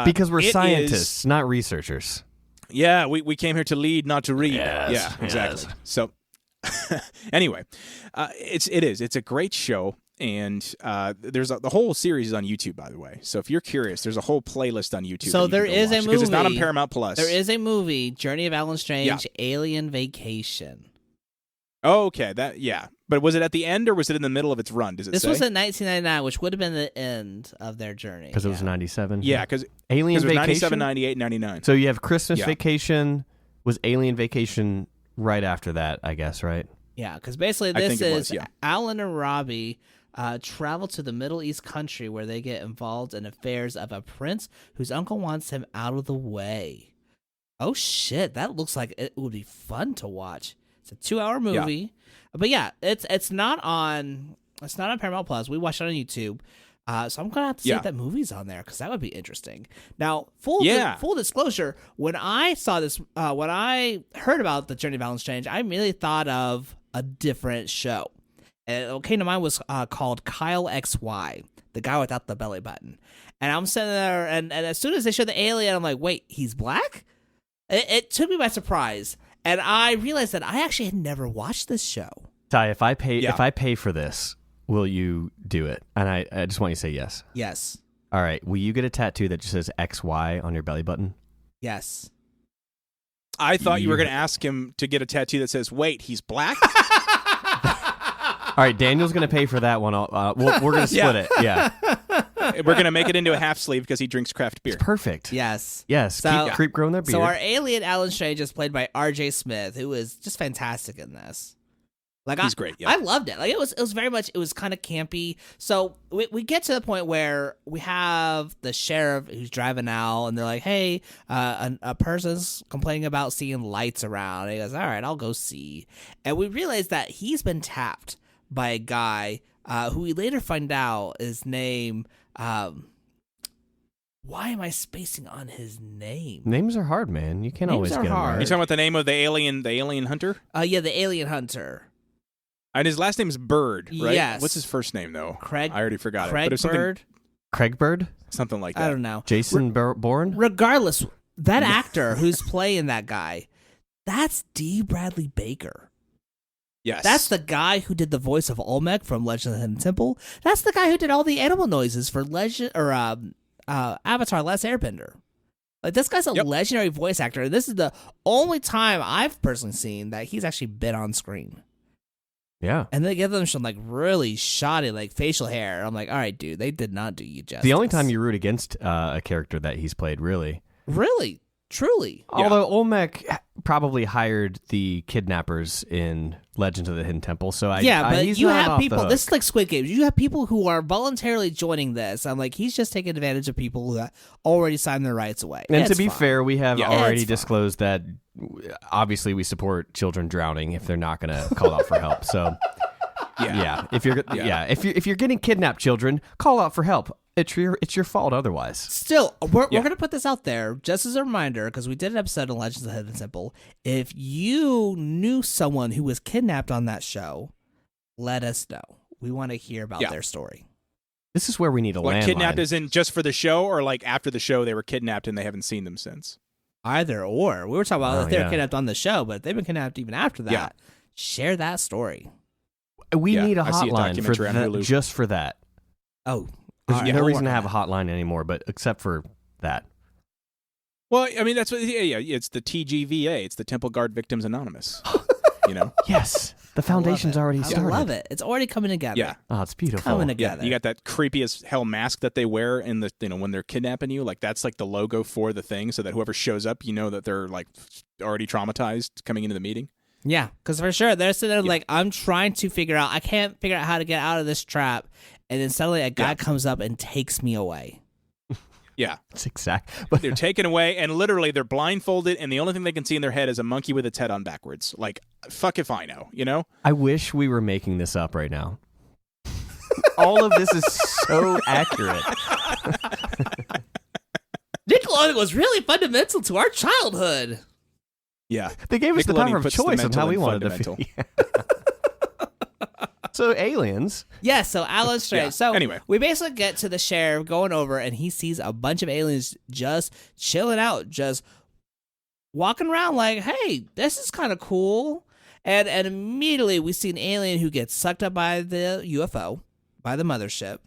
because we're scientists, not researchers. Yeah, we came here to lead, not to read. Yes, yeah, exactly. Yes. So, anyway, it's a great show, and the whole series is on YouTube, by the way. So if you're curious, there's a whole playlist on YouTube. So there is a movie, because it's not on Paramount Plus. There is a movie, Journey of Alan Strange, Alien Vacation. Oh, okay, but was it at the end, or was it in the middle of its run? Does it This say? was in 1999, which would have been the end of their journey. Because it was 97? Yeah, because Alien Vacation? 97, 98, 99. So you have Christmas Vacation, was Alien Vacation right after that, I guess, right? Yeah, because basically this is Alan and Robbie travel to the Middle East country where they get involved in affairs of a prince whose uncle wants him out of the way. Oh, shit, that looks like it would be fun to watch. It's a 2-hour movie, but it's not on Paramount Plus. We watched it on YouTube, so I'm gonna have to see if that movie's on there, because that would be interesting. Now, full disclosure, when I saw this, when I heard about the Journey of Alan Strange, I immediately thought of a different show. And what came to mind was called Kyle XY, the guy without the belly button. And I'm sitting there, and as soon as they show the alien, I'm like, wait, he's black? It took me by surprise. And I realized that I actually had never watched this show. Ty, if I pay for this, will you do it? And I just want you to say yes. Yes. All right. Will you get a tattoo that just says XY on your belly button? Yes. I thought you were going to ask him to get a tattoo that says, "Wait, he's black." All right, Daniel's going to pay for that one. We're going to split it. Yeah. We're going to make it into a half sleeve because he drinks craft beer. It's perfect. Yes. Yes. So- Keep creep growing their beard. So our alien Alan Strange is played by R.J. Smith, who is just fantastic in this. Like He's great. Yeah. I loved it. Like it was very much. It was kind of campy. So we get to the point where we have the sheriff who's driving out, and they're like, "Hey, a person's complaining about seeing lights around." And he goes, "All right, I'll go see." And we realize that he's been tapped by a guy who we later find out is named. Why am I spacing on his name? Names are hard, man. You can't Names always are get them hard. right. You talking about the name of the alien hunter? Yeah, the alien hunter. And his last name is Bird, right? Yes. What's his first name though? Craig. I already forgot Craig it. But it's something, Bird. Craig Bird? something like that. I don't know. Jason Bourne? Regardless, that actor who's playing that guy, that's D. Bradley Baker. Yes. That's the guy who did the voice of Olmec from Legend of the Hidden Temple. That's the guy who did all the animal noises for Avatar: Last Airbender. Like this guy's a legendary voice actor, and this is the only time I've personally seen that he's actually been on screen. Yeah. And they give them some like really shoddy like facial hair. I'm like, all right, dude, they did not do you justice. The only time you root against a character that he's played, really. really, truly. Although Olmec probably hired the kidnappers in Legend of the Hidden Temple, so But he's you not have off the people. hook. This is like Squid Games. You have people who are voluntarily joining this. I'm like, he's just taking advantage of people who already signed their rights away. And It's to be fine. fair, we have Yeah. already It's fine. disclosed that obviously we support children drowning if they're not going to call out for help. So if you're getting kidnapped, children, call out for help. It's your fault otherwise. Still, we're going to put this out there just as a reminder because we did an episode on Legends of the Hidden Temple. If you knew someone who was kidnapped on that show, let us know. We want to hear about their story. This is where we need a Like landline. kidnapped isn't just for the show, or like after the show they were kidnapped and they haven't seen them since. Either or. We were talking about if they were yeah. kidnapped on the show, but if they've been kidnapped even after that. Yeah. Share that story. We need a I see a hotline for documentary on Hulu. just for that. Oh, There's all right, no we'll reason to work have a on hotline anymore, but except for that. Well, I mean that's what. Yeah. It's the TGVA. It's the Temple Guard Victims Anonymous. You know. Yes, the that. foundation's already I started. love it. It's already coming together. Yeah. Oh, it's beautiful. Coming Yeah, together. you got that creepy as hell mask that they wear in the when they're kidnapping you. Like that's like the logo for the thing, so that whoever shows up, you know that they're like already traumatized coming into the meeting. Yeah, because for sure they're sitting there like, I'm trying to figure out. I can't figure out how to get out of this trap, and then suddenly a guy comes up and takes me away. Yeah, It's exact. But they're taken away, and literally they're blindfolded, and the only thing they can see in their head is a monkey with its head on backwards. Like, fuck if I know, you know? I wish we were making this up right now. All of this is so accurate. Nickelodeon was really fundamental to our childhood. Yeah, They gave us the Nickelodeon power of puts the choice on mental how we in wanted to fundamental. feel. So aliens. Yeah, so Alan Strange. Yeah, So anyway. we basically get to the sheriff going over, and he sees a bunch of aliens just chilling out, just walking around like, hey, this is kind of cool. And immediately we see an alien who gets sucked up by the UFO, by the mothership.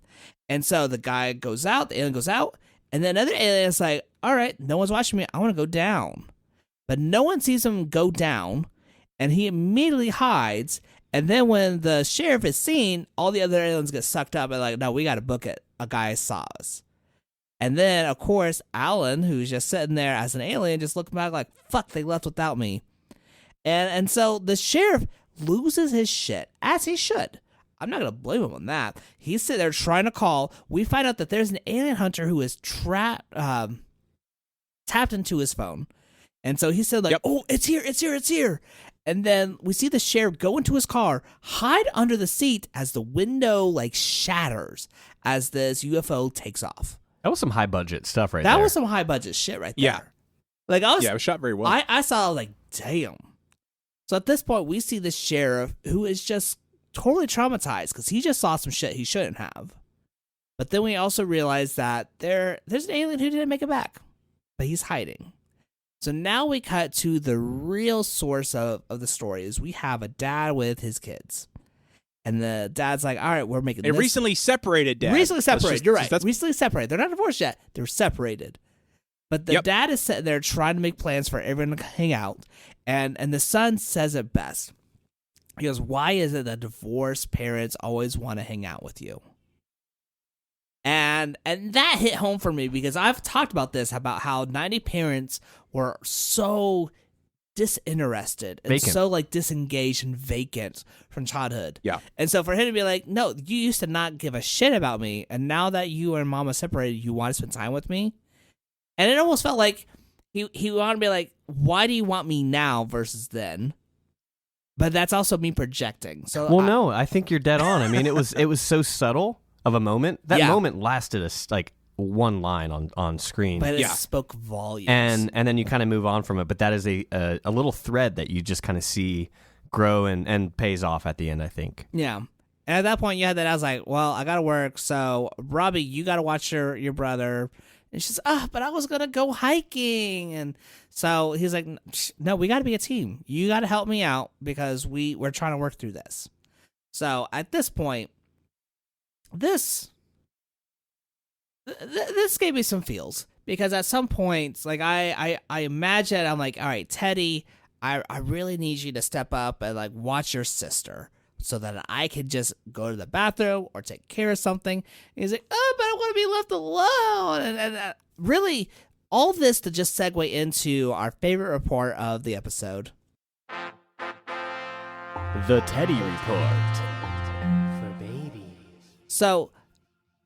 And so the guy goes out, the alien goes out, and then another alien is like, all right, no one's watching me. I want to go down. But no one sees him go down, and he immediately hides. And then when the sheriff is seen, all the other aliens get sucked up and like, no, we got to book it. A guy saw us. And then, of course, Alan, who's just sitting there as an alien, just looking back like, fuck, they left without me. And so the sheriff loses his shit, as he should. I'm not going to blame him on that. He's sitting there trying to call. We find out that there's an alien hunter who is tapped into his phone. And so he said, like, oh, it's here, it's here, it's here. And then we see the sheriff go into his car, hide under the seat as the window, like, shatters as this UFO takes off. That was some high budget stuff right there. That was some high budget shit right there. Yeah. Like, I was, Yeah, it was shot very well. I saw, like, damn. So at this point, we see the sheriff who is just totally traumatized because he just saw some shit he shouldn't have. But then we also realize that there's an alien who didn't make it back, but he's hiding. So now we cut to the real source of the story is we have a dad with his kids. And the dad's like, all right, we're making They this. recently separated, Dad. Recently separated. You're right. That's Recently separated. They're not divorced yet. They're separated. But the dad is sitting there trying to make plans for everyone to hang out. And the son says it best. He goes, why is it that divorced parents always want to hang out with you? And that hit home for me because I've talked about this, about how 90 parents were so disinterested and Vacant. so like disengaged and vacant from childhood. Yeah. And so for him to be like, no, you used to not give a shit about me, and now that you and mama separated, you want to spend time with me? And it almost felt like he wanted to be like, why do you want me now versus then? But that's also me projecting. So Well, no, I think you're dead on. I mean, it was so subtle of a moment. That moment lasted us like one line on screen. but it spoke volumes. And then you kind of move on from it. But that is a little thread that you just kind of see grow and pays off at the end, I think. Yeah. And at that point, you had that. I was like, well, I got to work. So, Robbie, you got to watch your brother. And she's, but I was going to go hiking. And so he's like, no, we got to be a team. You got to help me out because we're trying to work through this. So at this point, this gave me some feels because at some points, like I imagine I'm like, all right, Teddy, I really need you to step up and like watch your sister so that I could just go to the bathroom or take care of something. And he's like, but I want to be left alone. And really, all this to just segue into our favorite report of the episode. The Teddy Report. For babies. So,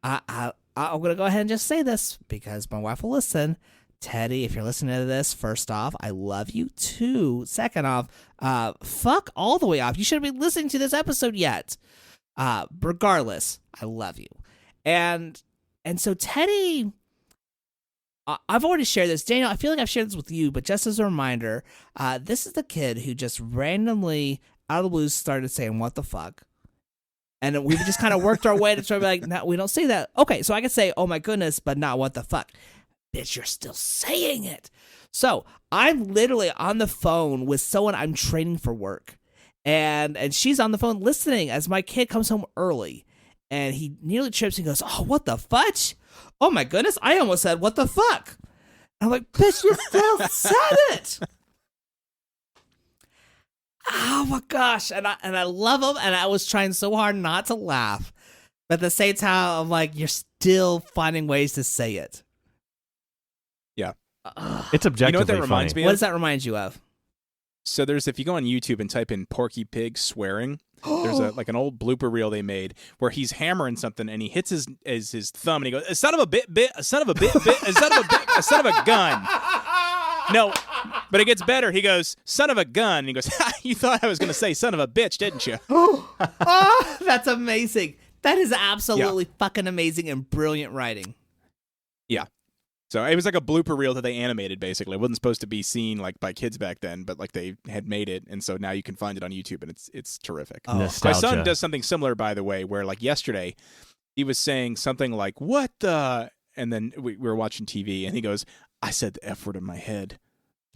I'm going to go ahead and just say this because my wife will listen. Teddy, if you're listening to this, first off, I love you too. Second off, fuck all the way off. You shouldn't be listening to this episode yet. Regardless, I love you. And so Teddy, I've already shared this. Daniel, I feel like I've shared this with you, but just as a reminder, this is the kid who just randomly, out of the blue, started saying, what the fuck? And we've just kind of worked our way to try to be like, no, we don't say that. Okay, so I could say, oh my goodness, but not what the fuck. Bitch, you're still saying it. So I'm literally on the phone with someone I'm training for work. And she's on the phone listening as my kid comes home early. And he nearly trips and goes, oh, what the fudge? Oh my goodness, I almost said, what the fuck? And I'm like, bitch, you still said it. Oh my gosh. And I love him. And I was trying so hard not to laugh. But at the same time, I'm like, you're still finding ways to say it. Yeah. It's objectively You know what that reminds funny. me What of? does that remind you of? So if you go on YouTube and type in Porky Pig swearing, there's like an old blooper reel they made where he's hammering something and he hits his thumb and he goes, a son of a bit, a son of a bit, a son of a bit, a son of a gun. No, but it gets better. He goes, son of a gun. And he goes, you thought I was going to say son of a bitch, didn't you? Oh, that's amazing. That is absolutely fucking amazing and brilliant writing. Yeah. So it was like a blooper reel that they animated, basically. It wasn't supposed to be seen like by kids back then, but like they had made it, and so now you can find it on YouTube, and it's terrific. Oh. Nostalgia. My son does something similar, by the way, where like yesterday, he was saying something like "What the," and then we were watching TV, and he goes, "I said the F word in my head."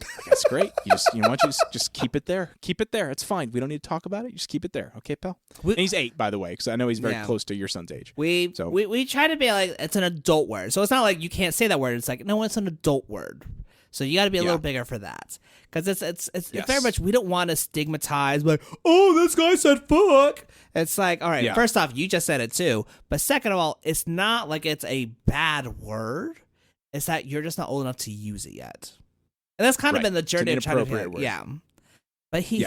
Like, that's great. You know what? Just keep it there. Keep it there. It's fine. We don't need to talk about it. You just keep it there, okay, pal? And he's 8, by the way, because I know he's very close to your son's age. We try to be like, it's an adult word. So it's not like you can't say that word. It's like, no, it's an adult word. So you got to be a little bigger for that. Because it's very much, we don't want to stigmatize, like, oh, this guy said fuck. It's like, all right, first off, you just said it too. But second of all, it's not like it's a bad word. It's that you're just not old enough to use it yet. And that's kind of been the journey of trying to word. Yeah. But he's...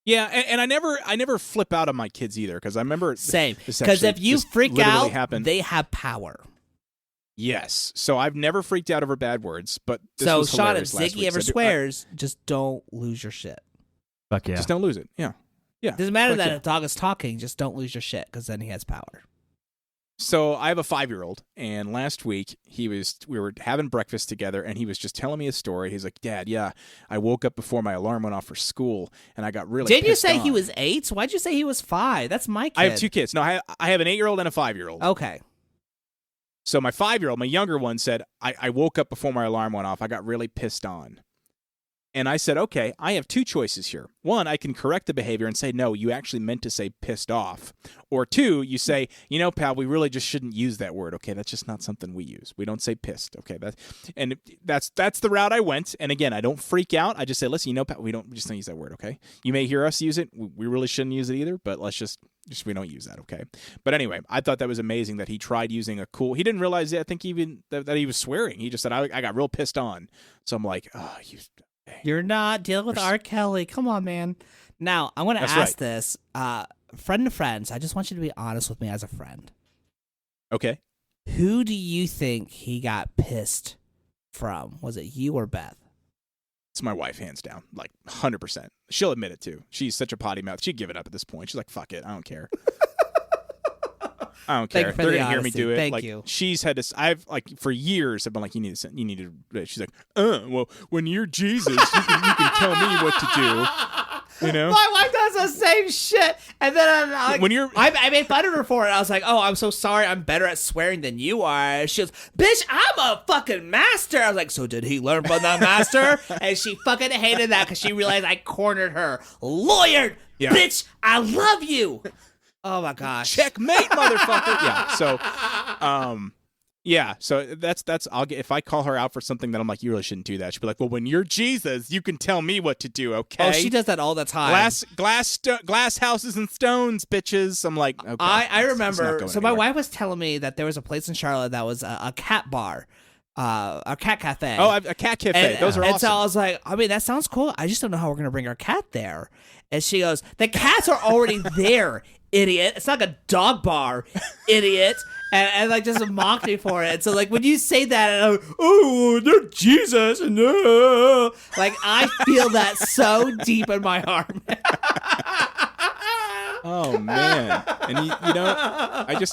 Yeah, and I never flip out on my kids either, because I remember... Same. Because if you freak out, they have power. Yes. So I've never freaked out over bad words, but this so was Sean, if hilarious last Ziggy week, ever so swears, just don't lose your shit. Fuck yeah. Just don't lose it. Yeah. Yeah. Doesn't matter Fuck that yeah. a dog is talking, just don't lose your shit, because then he has power. So I have a 5-year-old, and last week we were having breakfast together, and he was just telling me a story. He's like, Dad, I woke up before my alarm went off for school, and I got really Didn't you pissed say off. he was 8? Why'd you say he was 5? That's my kid. I have 2 kids. No, I have an 8-year-old and a 5-year-old. Okay. So my 5-year-old, my younger one, said, I woke up before my alarm went off. I got really pissed on. And I said, okay, I have two choices here. One, I can correct the behavior and say, no, you actually meant to say pissed off. Or two, you say, pal, we really just shouldn't use that word. Okay, that's just not something we use. We don't say pissed. Okay, that's the route I went. And again, I don't freak out. I just say, listen, pal, we just don't use that word. Okay, you may hear us use it. We really shouldn't use it either. But let's just we don't use that. Okay. But anyway, I thought that was amazing that he tried using he didn't realize it. I think even that he was swearing. He just said, I got real pissed on. So I'm like, oh, you're not dealing with R. Kelly. Come on, man. Now, I want to ask this. Friend to friends, I just want you to be honest with me as a friend. Okay. Who do you think he got pissed from? Was it you or Beth? It's my wife, hands down. Like, 100%. She'll admit it, too. She's such a potty mouth. She'd give it up at this point. She's like, fuck it. I don't care. I don't care. They're gonna hear me do it. Thank you. She's had to. I've for years. I've been like, you need to. She's like, well, when you're Jesus, you can tell me what to do. My wife does the same shit, and then I'm like, I made fun of her for it. I was like, oh, I'm so sorry. I'm better at swearing than you are. She goes, bitch, I'm a fucking master. I was like, so did he learn from the master? And she fucking hated that because she realized I cornered her. Lawyered, bitch. I love you. Oh my gosh! Checkmate, motherfucker. So that's if I call her out for something that I'm like, you really shouldn't do that. She'll be like, well, when you're Jesus, you can tell me what to do, okay? Oh, she does that all the time. Glass houses and stones, bitches. I'm like, okay. I remember. So my anywhere. wife was telling me that there was a place in Charlotte that was a cat bar, a cat cafe. Oh, a cat cafe. Those are awesome. And so I was like, I mean, that sounds cool. I just don't know how we're gonna bring our cat there. And she goes, the cats are already there. Idiot. It's not like a dog bar, idiot. And like just mocked me for it. And so like when you say that, and they're Jesus. And like I feel that so deep in my heart. Oh man. And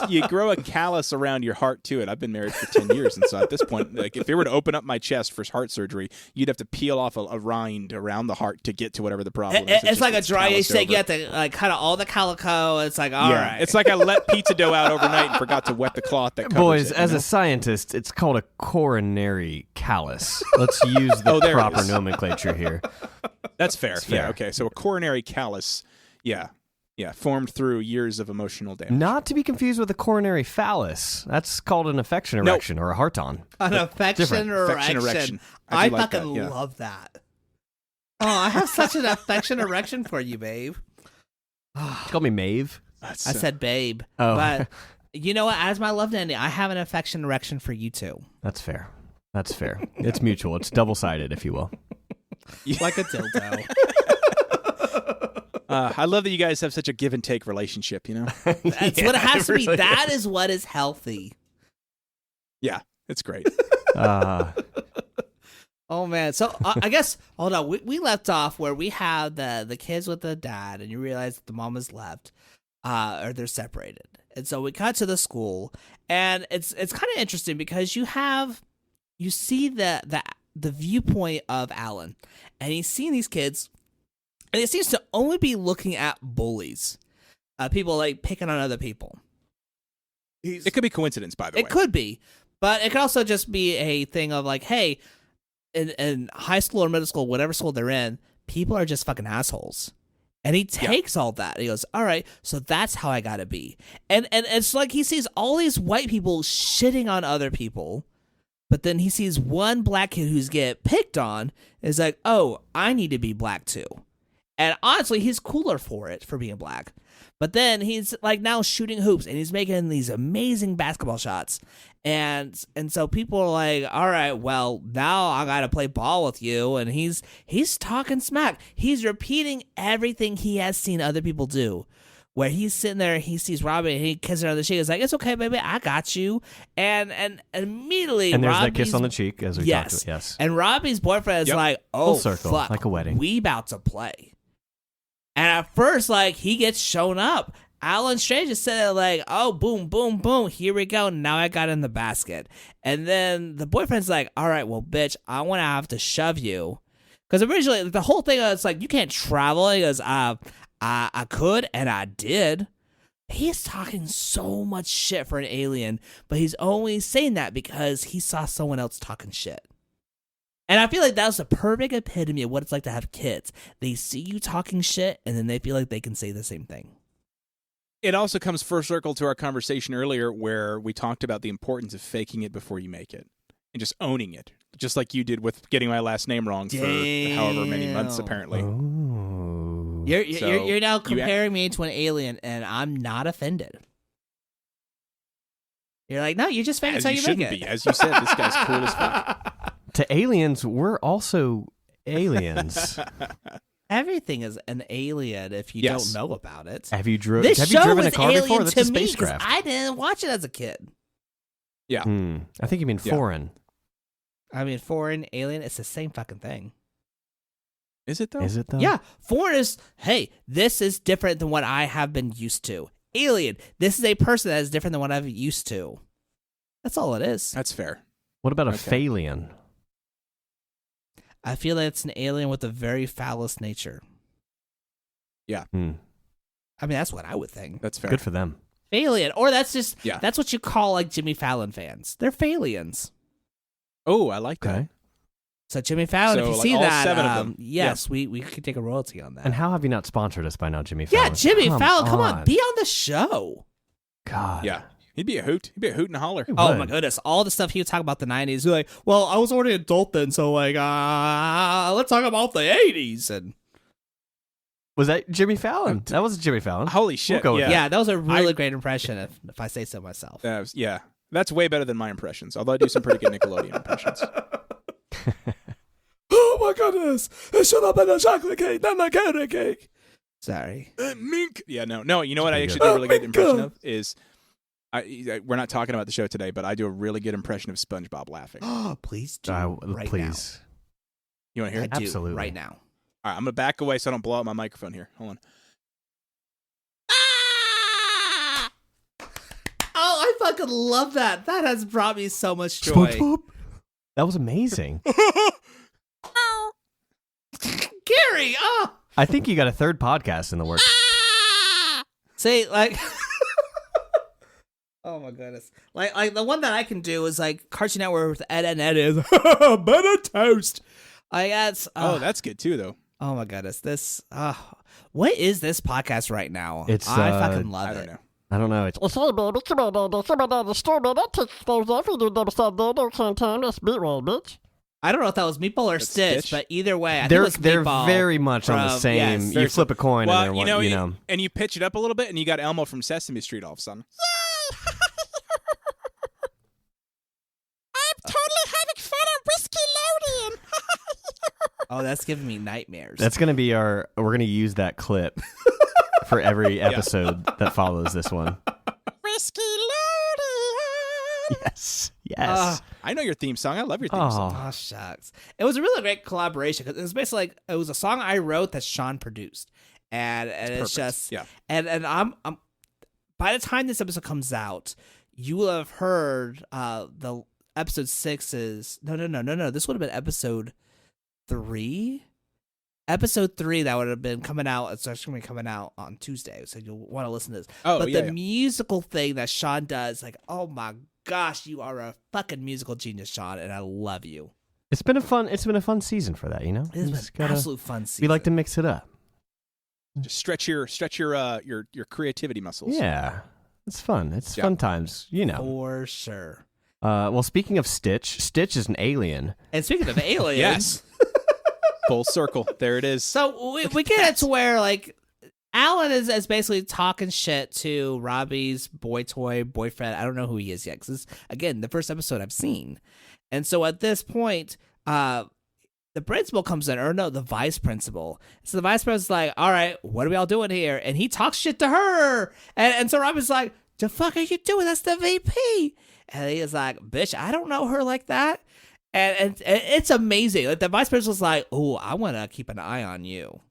you grow a callus around your heart to it. I've been married for 10 years, and so at this point, like if they were to open up my chest for heart surgery, you'd have to peel off a rind around the heart to get to whatever the problem is. It's like a dry age steak. You have to like cut out all the calico. It's like all right. It's like I let pizza dough out overnight and forgot to wet the cloth that covers Boys, it. As a scientist, it's called a coronary callus. Let's use the proper nomenclature here. That's fair. Yeah, okay. So a coronary callus, yeah, formed through years of emotional damage. Not to be confused with a coronary phallus. That's called an affection erection or a heart-on. An affection erection. I fucking love that. Oh, I have such an affection erection for you, babe. Call me Maeve. I said babe. Oh. But you know what? As my love ending, I have an affection erection for you too. That's fair. It's mutual. It's double-sided, if you will. Like a dildo. I love that you guys have such a give and take relationship, That's what it has to be. That is what is healthy. Yeah, it's great. Oh, man. So I guess, hold on. We left off where we have the kids with the dad, and you realize that the mom has left, or they're separated. And so we cut to the school, and it's kind of interesting because you see the viewpoint of Alan, and he's seeing these kids. And it seems to only be looking at bullies, people like picking on other people. It could be coincidence, by the way. It could be, but it could also just be a thing of like, hey, in high school or middle school, whatever school they're in, people are just fucking assholes. And he takes all that. He goes, all right, so that's how I gotta be. And it's like he sees all these white people shitting on other people, but then he sees one black kid who's get picked on. Is like, oh, I need to be black too. And honestly, he's cooler for being black. But then he's like now shooting hoops and he's making these amazing basketball shots. And so people are like, all right, well, now I got to play ball with you. And he's talking smack. He's repeating everything he has seen other people do. Where he's sitting there, he sees Robbie, and he kisses her on the cheek. He's like, it's okay, baby, I got you. And immediately, and there's that kiss on the cheek, as we talked about. Yes. And Robbie's boyfriend is like, oh, full circle, fuck, like a wedding. We about to play. And at first, like, he gets shown up. Alan Strange is sitting there like, oh, boom, boom, boom. Here we go. Now I got in the basket. And then the boyfriend's like, all right, well, bitch, I want to have to shove you. Because originally, the whole thing was like, you can't travel. He goes, I could, and I did. He's talking so much shit for an alien, but he's only saying that because he saw someone else talking shit. And I feel like that was the perfect epitome of what it's like to have kids. They see you talking shit, and then they feel like they can say the same thing. It also comes full circle to our conversation earlier where we talked about the importance of faking it before you make it and just owning it, just like you did with getting my last name wrong for however many months, apparently. Oh. You're now comparing me to an alien, and I'm not offended. You're like, no, you're just faking it so you make it. Be. As you said, this guy's cool as fuck. To aliens, we're also aliens. Everything is an alien if you don't know about it. Have you driven This show a is car alien before? That's to a me because spacecraft. I didn't watch it as a kid. Yeah. I think you mean foreign. I mean, foreign, alien, it's the same fucking thing. Is it though? Yeah, foreign is, hey, this is different than what I have been used to. Alien, this is a person that is different than what I've used to. That's all it is. That's fair. What about a phalian? I feel like it's an alien with a very phallus nature. Yeah. I mean, that's what I would think. That's fair. Good for them. Phalian, or that's what you call like Jimmy Fallon fans. They're phalians. Oh, I like that. So Jimmy Fallon, if you see all that, 7 of them. yes, we could take a royalty on that. And how have you not sponsored us by now, Jimmy Fallon? Yeah, Jimmy Fallon, come on, be on the show. God. Yeah. He'd be a hoot. He'd be a hoot and a holler. Oh my goodness, all the stuff he would talk about the 90s. You're like, well, I was already adult then, so like, let's talk about the 80s. And was that Jimmy Fallon? That was Jimmy Fallon. Holy shit. We'll go with yeah, that was a really great impression, if I say so myself. That's way better than my impressions, although I do some pretty good Nickelodeon impressions. Oh my goodness, it should have been a chocolate cake, not a carrot cake. Sorry. Mink. Yeah, no. You know what I actually do a really good impression of is... we're not talking about the show today, but I do a really good impression of SpongeBob laughing. Oh, please do. Right please. Now. You want to hear it? Absolutely. Right now. All right, I'm going to back away so I don't blow out my microphone here. Hold on. Oh, I fucking love that. That has brought me so much joy. SpongeBob? That was amazing. Gary, I think you got a third podcast in the works. See, like... Oh my goodness! Like the one that I can do is like Cartoon Network with Ed and Ed is butter toast. I guess. That's good too, though. Oh my goodness! This. What is this podcast right now? I fucking love it. I don't know. It's Hey baby, come on down the store, man. That takes those off. You never said that. No canteen. That's beat right, bitch. I don't know if that was Meatball or Stitch, but either way, I think it was they're Meatball very much on the same. Yes, you flip a coin, Well, and you they're know, and you pitch it up a little bit, and you got Elmo from Sesame Street all of a sudden. Totally having fun on Whiskeylodeon. Oh, that's giving me nightmares. That's gonna be our. We're gonna use that clip for every episode that follows this one. Whiskeylodeon. Yes. I know your theme song. I love your theme song. Oh, shucks. It was a really great collaboration because it was basically like, it was a song I wrote that Sean produced. And it's just, and I'm by the time this episode comes out, you will have heard the episode 6 is, no. This would have been episode 3. Episode 3 that would have been coming out. It's actually going to be coming out on Tuesday, so you'll want to listen to this. But the musical thing that Sean does, like, oh my gosh, you are a fucking musical genius, Sean, and I love you. It's been a fun season for that, you know. It's been an absolute fun season. We like to mix it up. Just stretch your creativity muscles. Yeah, it's fun. It's fun times, you know. For sure. Well, speaking of Stitch, Stitch is an alien. And speaking of aliens, Yes. Full circle. There it is. So we get it to where like Alan is basically talking shit to Robbie's boyfriend. I don't know who he is yet because it's, again, the first episode I've seen. And so at this point, the principal comes in, or no, the vice principal. So the vice principal's like, all right, what are we all doing here? And he talks shit to her. And so Robbie's like, the fuck are you doing? That's the VP. And he is like, bitch, I don't know her like that. And it's amazing. Like the vice principal's like, oh, I want to keep an eye on you.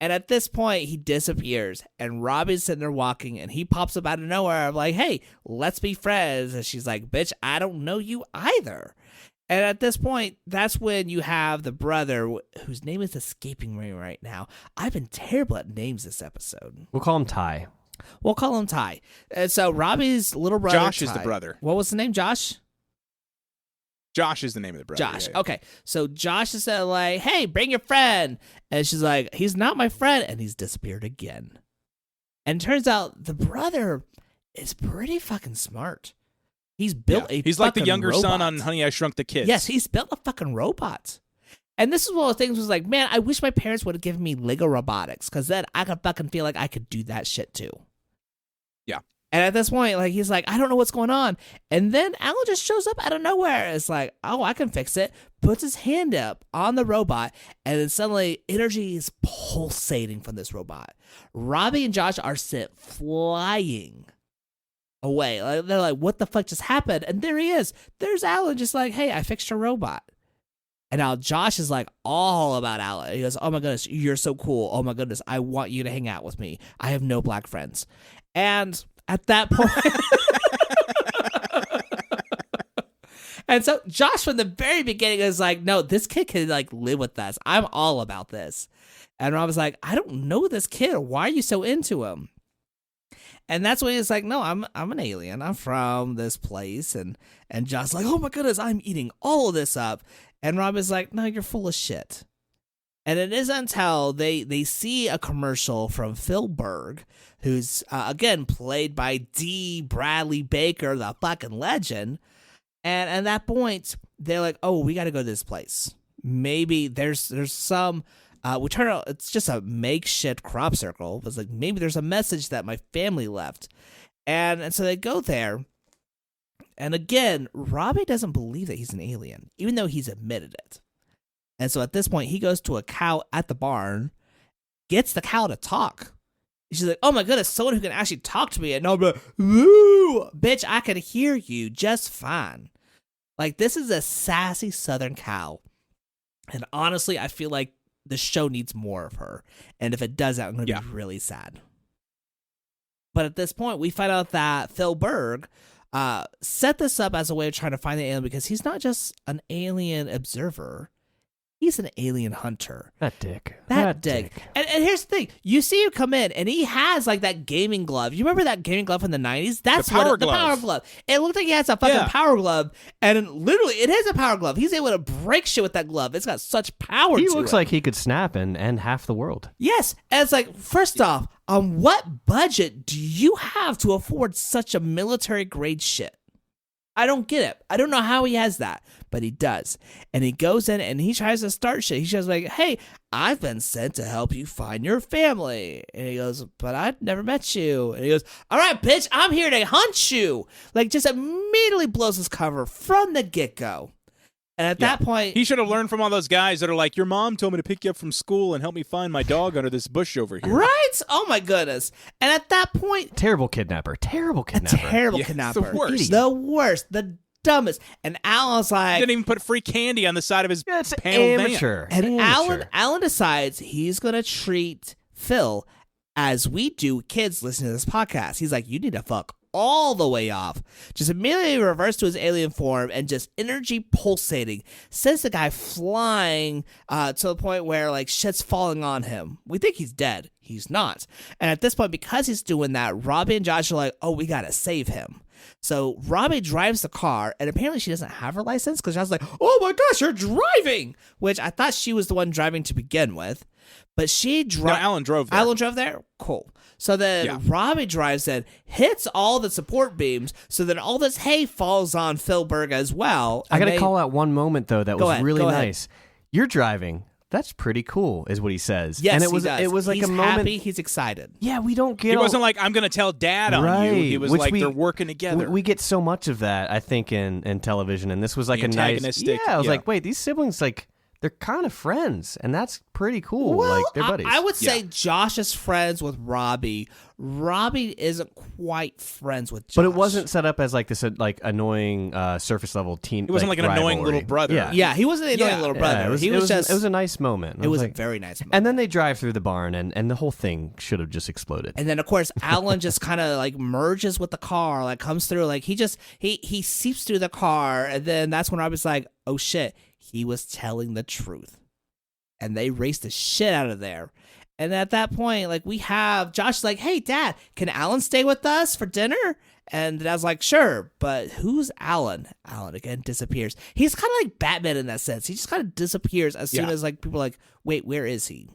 And at this point, he disappears. And Robbie's sitting there walking, and he pops up out of nowhere. I'm like, hey, let's be friends. And she's like, bitch, I don't know you either. And at this point, that's when you have the brother, whose name is escaping me right now. I've been terrible at names this episode. We'll call him Ty. We'll call him Ty. And so Robbie's little brother, Josh, Ty, is the brother. What was the name, Josh? Josh is the name of the brother. Josh. Yeah. Okay. So Josh is like, hey, bring your friend. And she's like, he's not my friend. And he's disappeared again. And it turns out the brother is pretty fucking smart. He's built a He's like the younger robot. son on Honey, I Shrunk the Kids. Yes, he's built a fucking robot. And this is one of the things was like, man, I wish my parents would have given me Lego robotics because then I could fucking feel like I could do that shit too. Yeah. And at this point, like, he's like, I don't know what's going on. And then Alan just shows up out of nowhere. It's like, oh, I can fix it. Puts his hand up on the robot, and then suddenly energy is pulsating from this robot. Robbie and Josh are sent flying away. Like, they're like, what the fuck just happened? And there he is. There's Alan just like, hey, I fixed your robot. And now Josh is like all about Alan. He goes, oh my goodness, you're so cool. Oh my goodness, I want you to hang out with me. I have no black friends. And at that point, and so Josh from the very beginning is like, no, this kid can like live with us. I'm all about this. And Rob was like, I don't know this kid. Why are you so into him? And that's when he's like, no, I'm an alien. I'm from this place. And Josh's like, oh my goodness, I'm eating all of this up. And Rob is like, no, you're full of shit. And it isn't until they see a commercial from Phil Berg, who's, again, played by D. Bradley Baker, the fucking legend. And at that point, they're like, oh, we got to go to this place. Maybe there's some, we turn out it's just a makeshift crop circle. It was like, maybe there's a message that my family left. And so they go there. And again, Robbie doesn't believe that he's an alien, even though he's admitted it. And so at this point, he goes to a cow at the barn, gets the cow to talk. She's like, oh my goodness, someone who can actually talk to me. And I'll be like, woo, bitch, I can hear you just fine. Like, this is a sassy southern cow. And honestly, I feel like the show needs more of her. And if it does that, I'm going to be really sad. But at this point, we find out that Phil Berg set this up as a way of trying to find the alien because he's not just an alien observer. He's an alien hunter. That dick. And here's the thing. You see him come in, and he has, like, that gaming glove. You remember that gaming glove from the 90s? That's the power glove. It looked like he has a fucking power glove, and literally, it is a power glove. He's able to break shit with that glove. It's got such power to it. He looks like he could snap and end half the world. Yes. And it's like, first off, on what budget do you have to afford such a military-grade shit? I don't get it. I don't know how he has that, but he does. And he goes in and he tries to start shit. He's just like, hey, I've been sent to help you find your family. And he goes, but I've never met you. And he goes, all right, bitch, I'm here to hunt you. Like, just immediately blows his cover from the get-go. And at that point, he should have learned from all those guys that are like, your mom told me to pick you up from school and help me find my dog under this bush over here. Right? Oh my goodness. And at that point, terrible kidnapper. Kidnapper. The worst. The worst. The dumbest. And Alan's like, didn't even put free candy on the side of his it's panel amateur. van. And Alan decides he's gonna treat Phil as we do kids listening to this podcast. He's like, you need to fuck all the way off. Just immediately reverse to his alien form and just energy pulsating. Sends the guy flying to the point where like shit's falling on him. We think he's dead. He's not. And at this point, because he's doing that, Robbie and Josh are like, oh, we gotta save him. So Robbie drives the car, and apparently she doesn't have her license because Josh's like, oh my gosh, you're driving! Which I thought she was the one driving to begin with. But she drove. No, Alan drove there. Alan drove there? Cool. So then Robbie drives in, hits all the support beams, so then all this hay falls on Phil Berg as well. I got to call out one moment, though, that was really nice. Ahead. You're driving. That's pretty cool, is what he says. Yes, and he does. It was like he's a moment. Happy, he's excited. Yeah, we don't get. He wasn't like, I'm going to tell Dad on you. He was like, they're working together. We get so much of that, I think, in television, and this was like a nice. Yeah, I was like, wait, these siblings like. They're kind of friends, and that's pretty cool. Well, like, they're buddies. I would say Josh is friends with Robbie. Robbie isn't quite friends with Josh. But it wasn't set up as like this like annoying surface level teen. It wasn't like an rivalry. annoying little brother. Yeah, he wasn't an annoying little brother. Yeah, it was a nice moment. It was like, a very nice moment. And then they drive through the barn, and the whole thing should have just exploded. And then of course Alan just kind of like merges with the car, like comes through, like he seeps through the car, and then that's when I was like, oh shit, he was telling the truth. And they race the shit out of there. And at that point, like we have Josh like, hey, Dad, can Alan stay with us for dinner? And the dad's like, sure, but who's Alan? Alan again disappears. He's kind of like Batman in that sense. He just kind of disappears as soon as like people are like, wait, where is he?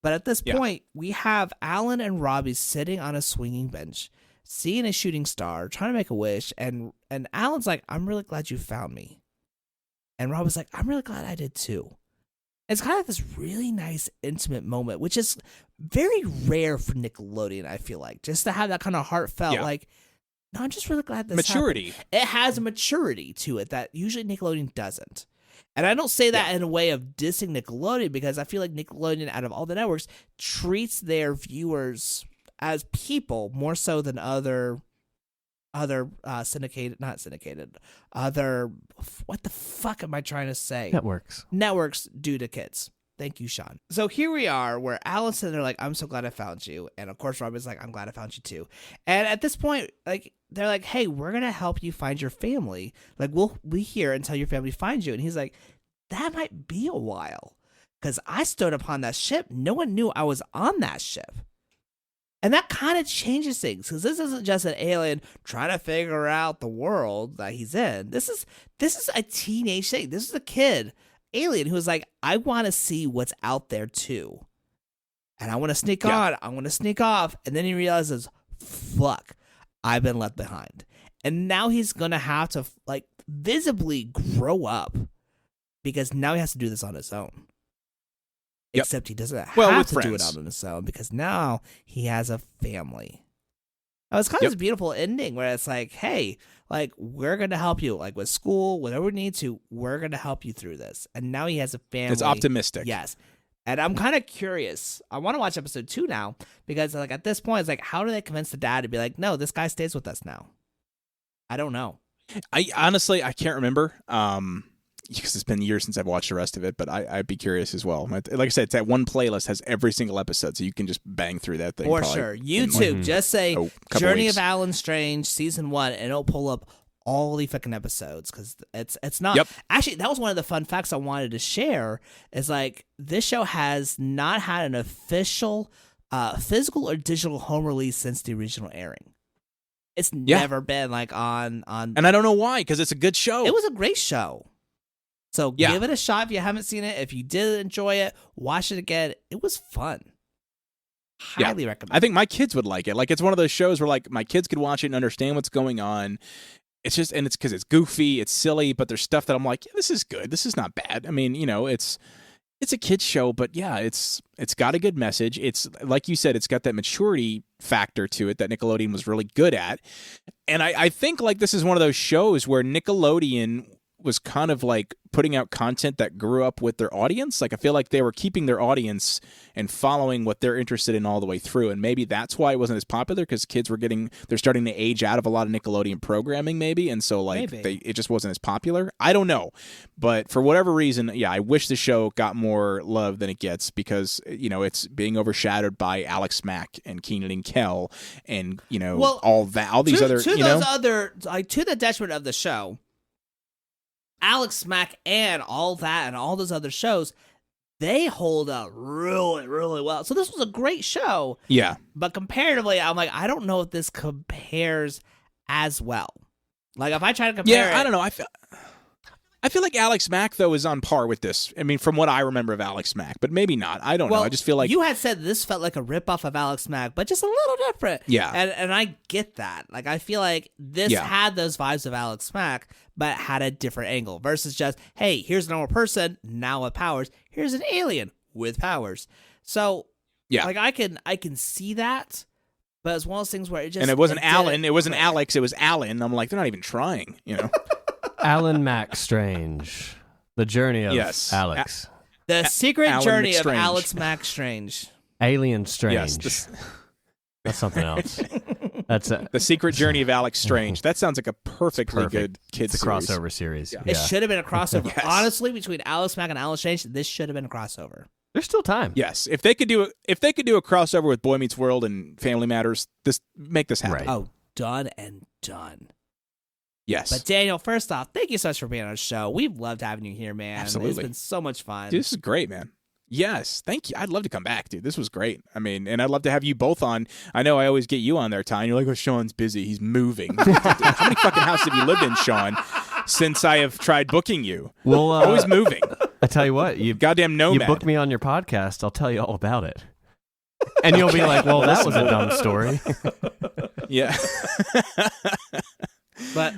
But at this point, we have Alan and Robbie sitting on a swinging bench, seeing a shooting star, trying to make a wish, and Alan's like, I'm really glad you found me. And Robbie's like, I'm really glad I did too. It's kind of like this really nice, intimate moment, which is very rare for Nickelodeon, I feel like. Just to have that kind of heartfelt, like, no, I'm just really glad this maturity. happened. It has a maturity to it that usually Nickelodeon doesn't. And I don't say that in a way of dissing Nickelodeon, because I feel like Nickelodeon, out of all the networks, treats their viewers as people more so than other syndicated, not syndicated, other, what the fuck am I trying to say? Networks do to kids. Thank you, Sean. So here we are, where Alan's sitting there like, I'm so glad I found you. And of course, Robbie's like, I'm glad I found you too. And at this point, like, they're like, hey, we're going to help you find your family. Like, we'll be here until your family finds you. And he's like, that might be a while. Because I stood upon that ship. No one knew I was on that ship. And that kind of changes things, because this isn't just an alien trying to figure out the world that he's in. This is a teenage thing. This is a kid alien who's like, I want to see what's out there too. And I want to sneak on. I want to sneak off. And then he realizes, fuck, I've been left behind. And now he's going to have to like visibly grow up, because now he has to do this on his own. Except he doesn't have to do it on his own, because now he has a family. Now, it's kind of this beautiful ending where it's like, hey, like, we're going to help you, like, with school, whatever we need to, we're going to help you through this. And now he has a family. It's optimistic. Yes. And I'm kind of curious. I want to watch episode 2 now, because, like, at this point, it's like, how do they convince the dad to be like, no, this guy stays with us now? I don't know. I honestly, I can't remember. Because it's been years since I've watched the rest of it, but I'd be curious as well. Like I said, it's that one playlist has every single episode, so you can just bang through that thing. For sure. YouTube, just say Journey of Alan Strange Season 1, and it'll pull up all the fucking episodes, because it's not... Actually, that was one of the fun facts I wanted to share, is like, this show has not had an official physical or digital home release since the original airing. It's never been like on... And I don't know why, because it's a good show. It was a great show. So give it a shot if you haven't seen it. If you did enjoy it, watch it again. It was fun. Highly recommend. I think my kids would like it. Like, it's one of those shows where, like, my kids could watch it and understand what's going on. It's just, and it's because it's goofy, it's silly, but there's stuff that I'm like, this is good. This is not bad. I mean, you know, it's a kid's show, but it's got a good message. It's, like you said, it's got that maturity factor to it that Nickelodeon was really good at. And I think, like, this is one of those shows where Nickelodeon was kind of like putting out content that grew up with their audience. Like, I feel like they were keeping their audience and following what they're interested in all the way through. And maybe that's why it wasn't as popular, because kids were they're starting to age out of a lot of Nickelodeon programming maybe. And so like it just wasn't as popular. I don't know. But for whatever reason, I wish the show got more love than it gets, because, you know, it's being overshadowed by Alex Mack and Keenan and Kel and, you know, all these other, to the detriment of the show, Alex Mack and all that and all those other shows, they hold up really, really well. So this was a great show. Yeah. But comparatively, I'm like, I don't know if this compares as well. Like, if I try to compare I don't know. I feel like Alex Mack, though, is on par with this. I mean, from what I remember of Alex Mack, but maybe not. I don't know. I just feel like... You had said this felt like a ripoff of Alex Mack, but just a little different. Yeah. And I get that. Like, I feel like this had those vibes of Alex Mack, but had a different angle versus just, hey, here's a normal person, now with powers. Here's an alien with powers. So, like, I can see that, but it's one of those things where it just... And it wasn't Alan. It wasn't Alex. It was Alan. I'm like, they're not even trying, you know? Alan Mack Strange. The journey of Alex. The secret Alan journey McStrange. of Alex Mack Strange. Alien Strange. Yes, that's something else. That's The Secret Journey of Alex Strange. That sounds like a perfectly good kids it's a crossover series. Yeah. It should have been a crossover. Yes. Honestly, between Alex Mack and Alex Strange, this should have been a crossover. There's still time. Yes, if they could do a crossover with Boy Meets World and Family Matters, make this happen. Right. Oh, done and done. Yes. But Daniel, first off, thank you so much for being on our show. We've loved having you here, man. Absolutely. It's been so much fun. Dude, this is great, man. Yes, thank you. I'd love to come back, dude. This was great. I mean, and I'd love to have you both on. I know I always get you on there, Ty, and you're like, oh, Sean's busy. He's moving. How many fucking houses have you lived in, Sean, since I have tried booking you? Well, always moving. I tell you what, you goddamn nomad. You book me on your podcast, I'll tell you all about it. And you'll be like, well, that was a dumb story. Yeah.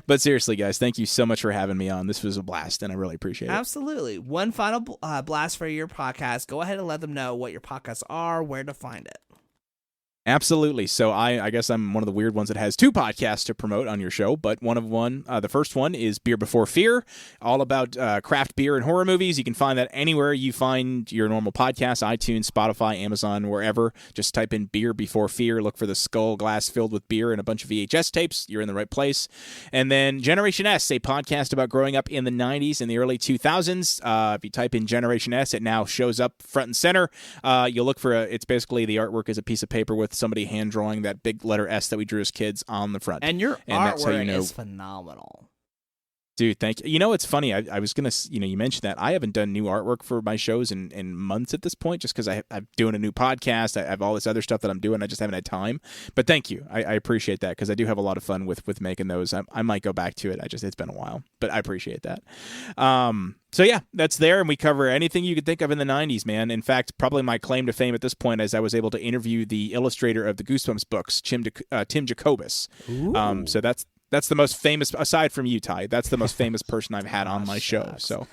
But seriously, guys, thank you so much for having me on. This was a blast, and I really appreciate it. Absolutely. One final blast for your podcast. Go ahead and let them know what your podcasts are, where to find it. Absolutely. So I guess I'm one of the weird ones that has two podcasts to promote on your show, but the first one is Beer Before Fear, all about craft beer and horror movies. You can find that anywhere you find your normal podcasts, iTunes, Spotify, Amazon, wherever. Just type in Beer Before Fear, look for the skull glass filled with beer and a bunch of VHS tapes. You're in the right place. And then Generation S, a podcast about growing up in the 90s and the early 2000s. If you type in Generation S, it now shows up front and center. You'll look for it's basically the artwork is a piece of paper with somebody hand drawing that big letter S that we drew as kids on the front. And your artwork is phenomenal. Dude, thank you. You know, it's funny. I was going to, you mentioned that. I haven't done new artwork for my shows in months at this point, just because I'm doing a new podcast. I have all this other stuff that I'm doing. I just haven't had time. But thank you. I appreciate that, because I do have a lot of fun with making those. I might go back to it. It's been a while, but I appreciate that. So yeah, that's there, and we cover anything you could think of in the 90s, man. In fact, probably my claim to fame at this point is I was able to interview the illustrator of the Goosebumps books, Tim Jacobus. So that's the most famous, aside from you, Ty. That's the most famous person I've had on my show. So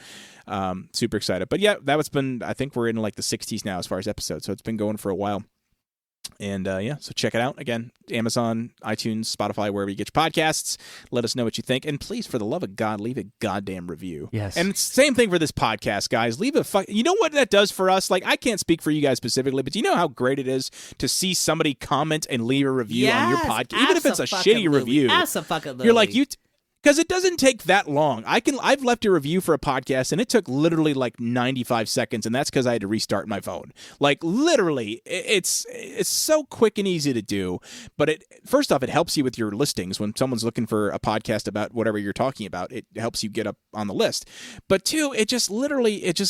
super excited. But yeah, I think we're in like the 60s now as far as episodes. So it's been going for a while. And so check it out. Again, Amazon, iTunes, Spotify, wherever you get your podcasts. Let us know what you think. And please, for the love of God, leave a goddamn review. Yes. And it's the same thing for this podcast, guys. Leave a you know what that does for us? Like, I can't speak for you guys specifically, but do you know how great it is to see somebody comment and leave a review on your podcast? Even if it's a shitty review. Absolutely. You're like, because it doesn't take that long. I've left a review for a podcast, and it took literally like 95 seconds, and that's because I had to restart my phone. Like, literally, it's so quick and easy to do. But first off, it helps you with your listings when someone's looking for a podcast about whatever you're talking about. It helps you get up on the list. But two, it just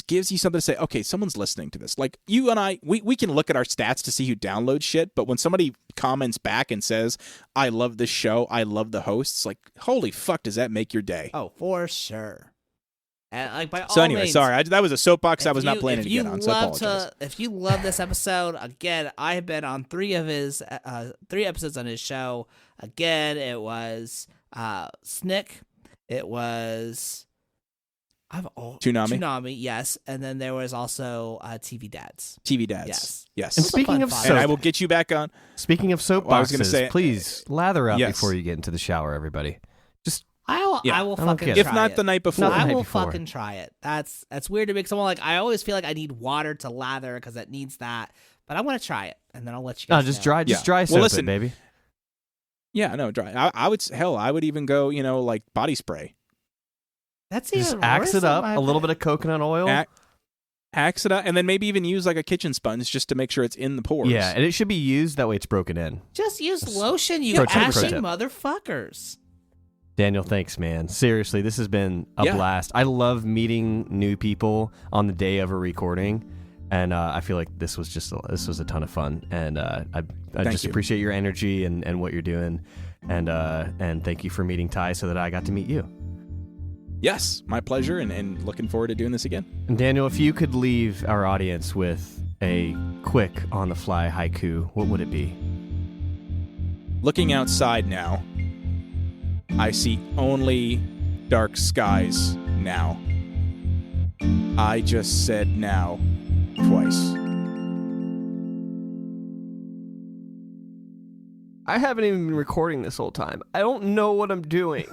gives you something to say. Okay, someone's listening to this. Like, you and I, we can look at our stats to see who downloads shit. But when somebody comments back and says, "I love this show, I love the hosts," like, holy fuck, does that make your day? Oh, for sure. And like, by so all anyway, means, sorry, that was a soapbox I was not planning to get on. So I apologize. If you love this episode, again, I have been on three episodes on his show. Again, it was Snick. It was Toonami, yes, and then there was also TV Dads. TV Dads, yes. And speaking of soap, and I will get you back on. Speaking of soap boxes, I was going to say, please lather up before you get into the shower, everybody. Just I will fucking try it. If not the night before. I will fucking try it. That's weird to me, because I'm like, I always feel like I need water to lather because it needs that, but I'm going to try it, and then I'll let you guys know. Just dry soap it, baby. Yeah, no, dry. I would even go, like body spray. That's even just axe it up, a little bit of coconut oil. Axe it up, and then maybe even use like a kitchen sponge just to make sure it's in the pores. Yeah, and it should be used, that way it's broken in. Just use lotion, you ashy motherfuckers. Daniel, thanks, man. Seriously, this has been a blast. I love meeting new people on the day of a recording, and I feel like this was a ton of fun. And I just appreciate your energy and what you're doing, and thank you for meeting Ty so that I got to meet you. Yes, my pleasure, and looking forward to doing this again. And Daniel, if you could leave our audience with a quick on-the-fly haiku, what would it be? Looking outside now, I see only dark skies now. I just said now twice. I haven't even been recording this whole time. I don't know what I'm doing.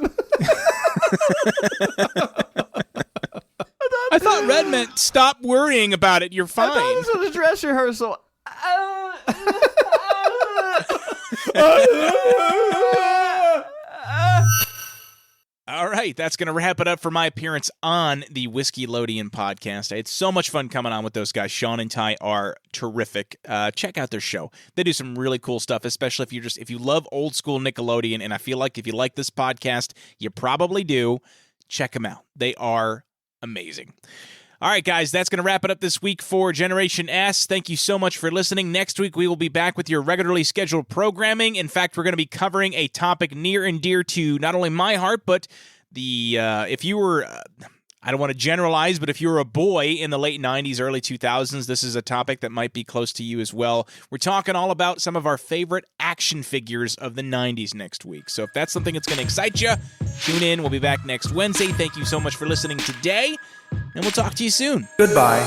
I thought red meant stop worrying about it. You're fine. I thought this was a dress rehearsal. All right, that's going to wrap it up for my appearance on the Whiskeylodeon podcast. I had so much fun coming on with those guys. Sean and Ty are terrific. Check out their show. They do some really cool stuff, especially if you love old school Nickelodeon, and I feel like if you like this podcast, you probably do. Check them out. They are amazing. All right, guys, that's going to wrap it up this week for Generation S. Thank you so much for listening. Next week, we will be back with your regularly scheduled programming. In fact, we're going to be covering a topic near and dear to not only my heart, but if you were... I don't want to generalize, but if you were a boy in the late 90s, early 2000s, this is a topic that might be close to you as well. We're talking all about some of our favorite action figures of the 90s next week. So if that's something that's going to excite you, tune in. We'll be back next Wednesday. Thank you so much for listening today, and we'll talk to you soon. Goodbye.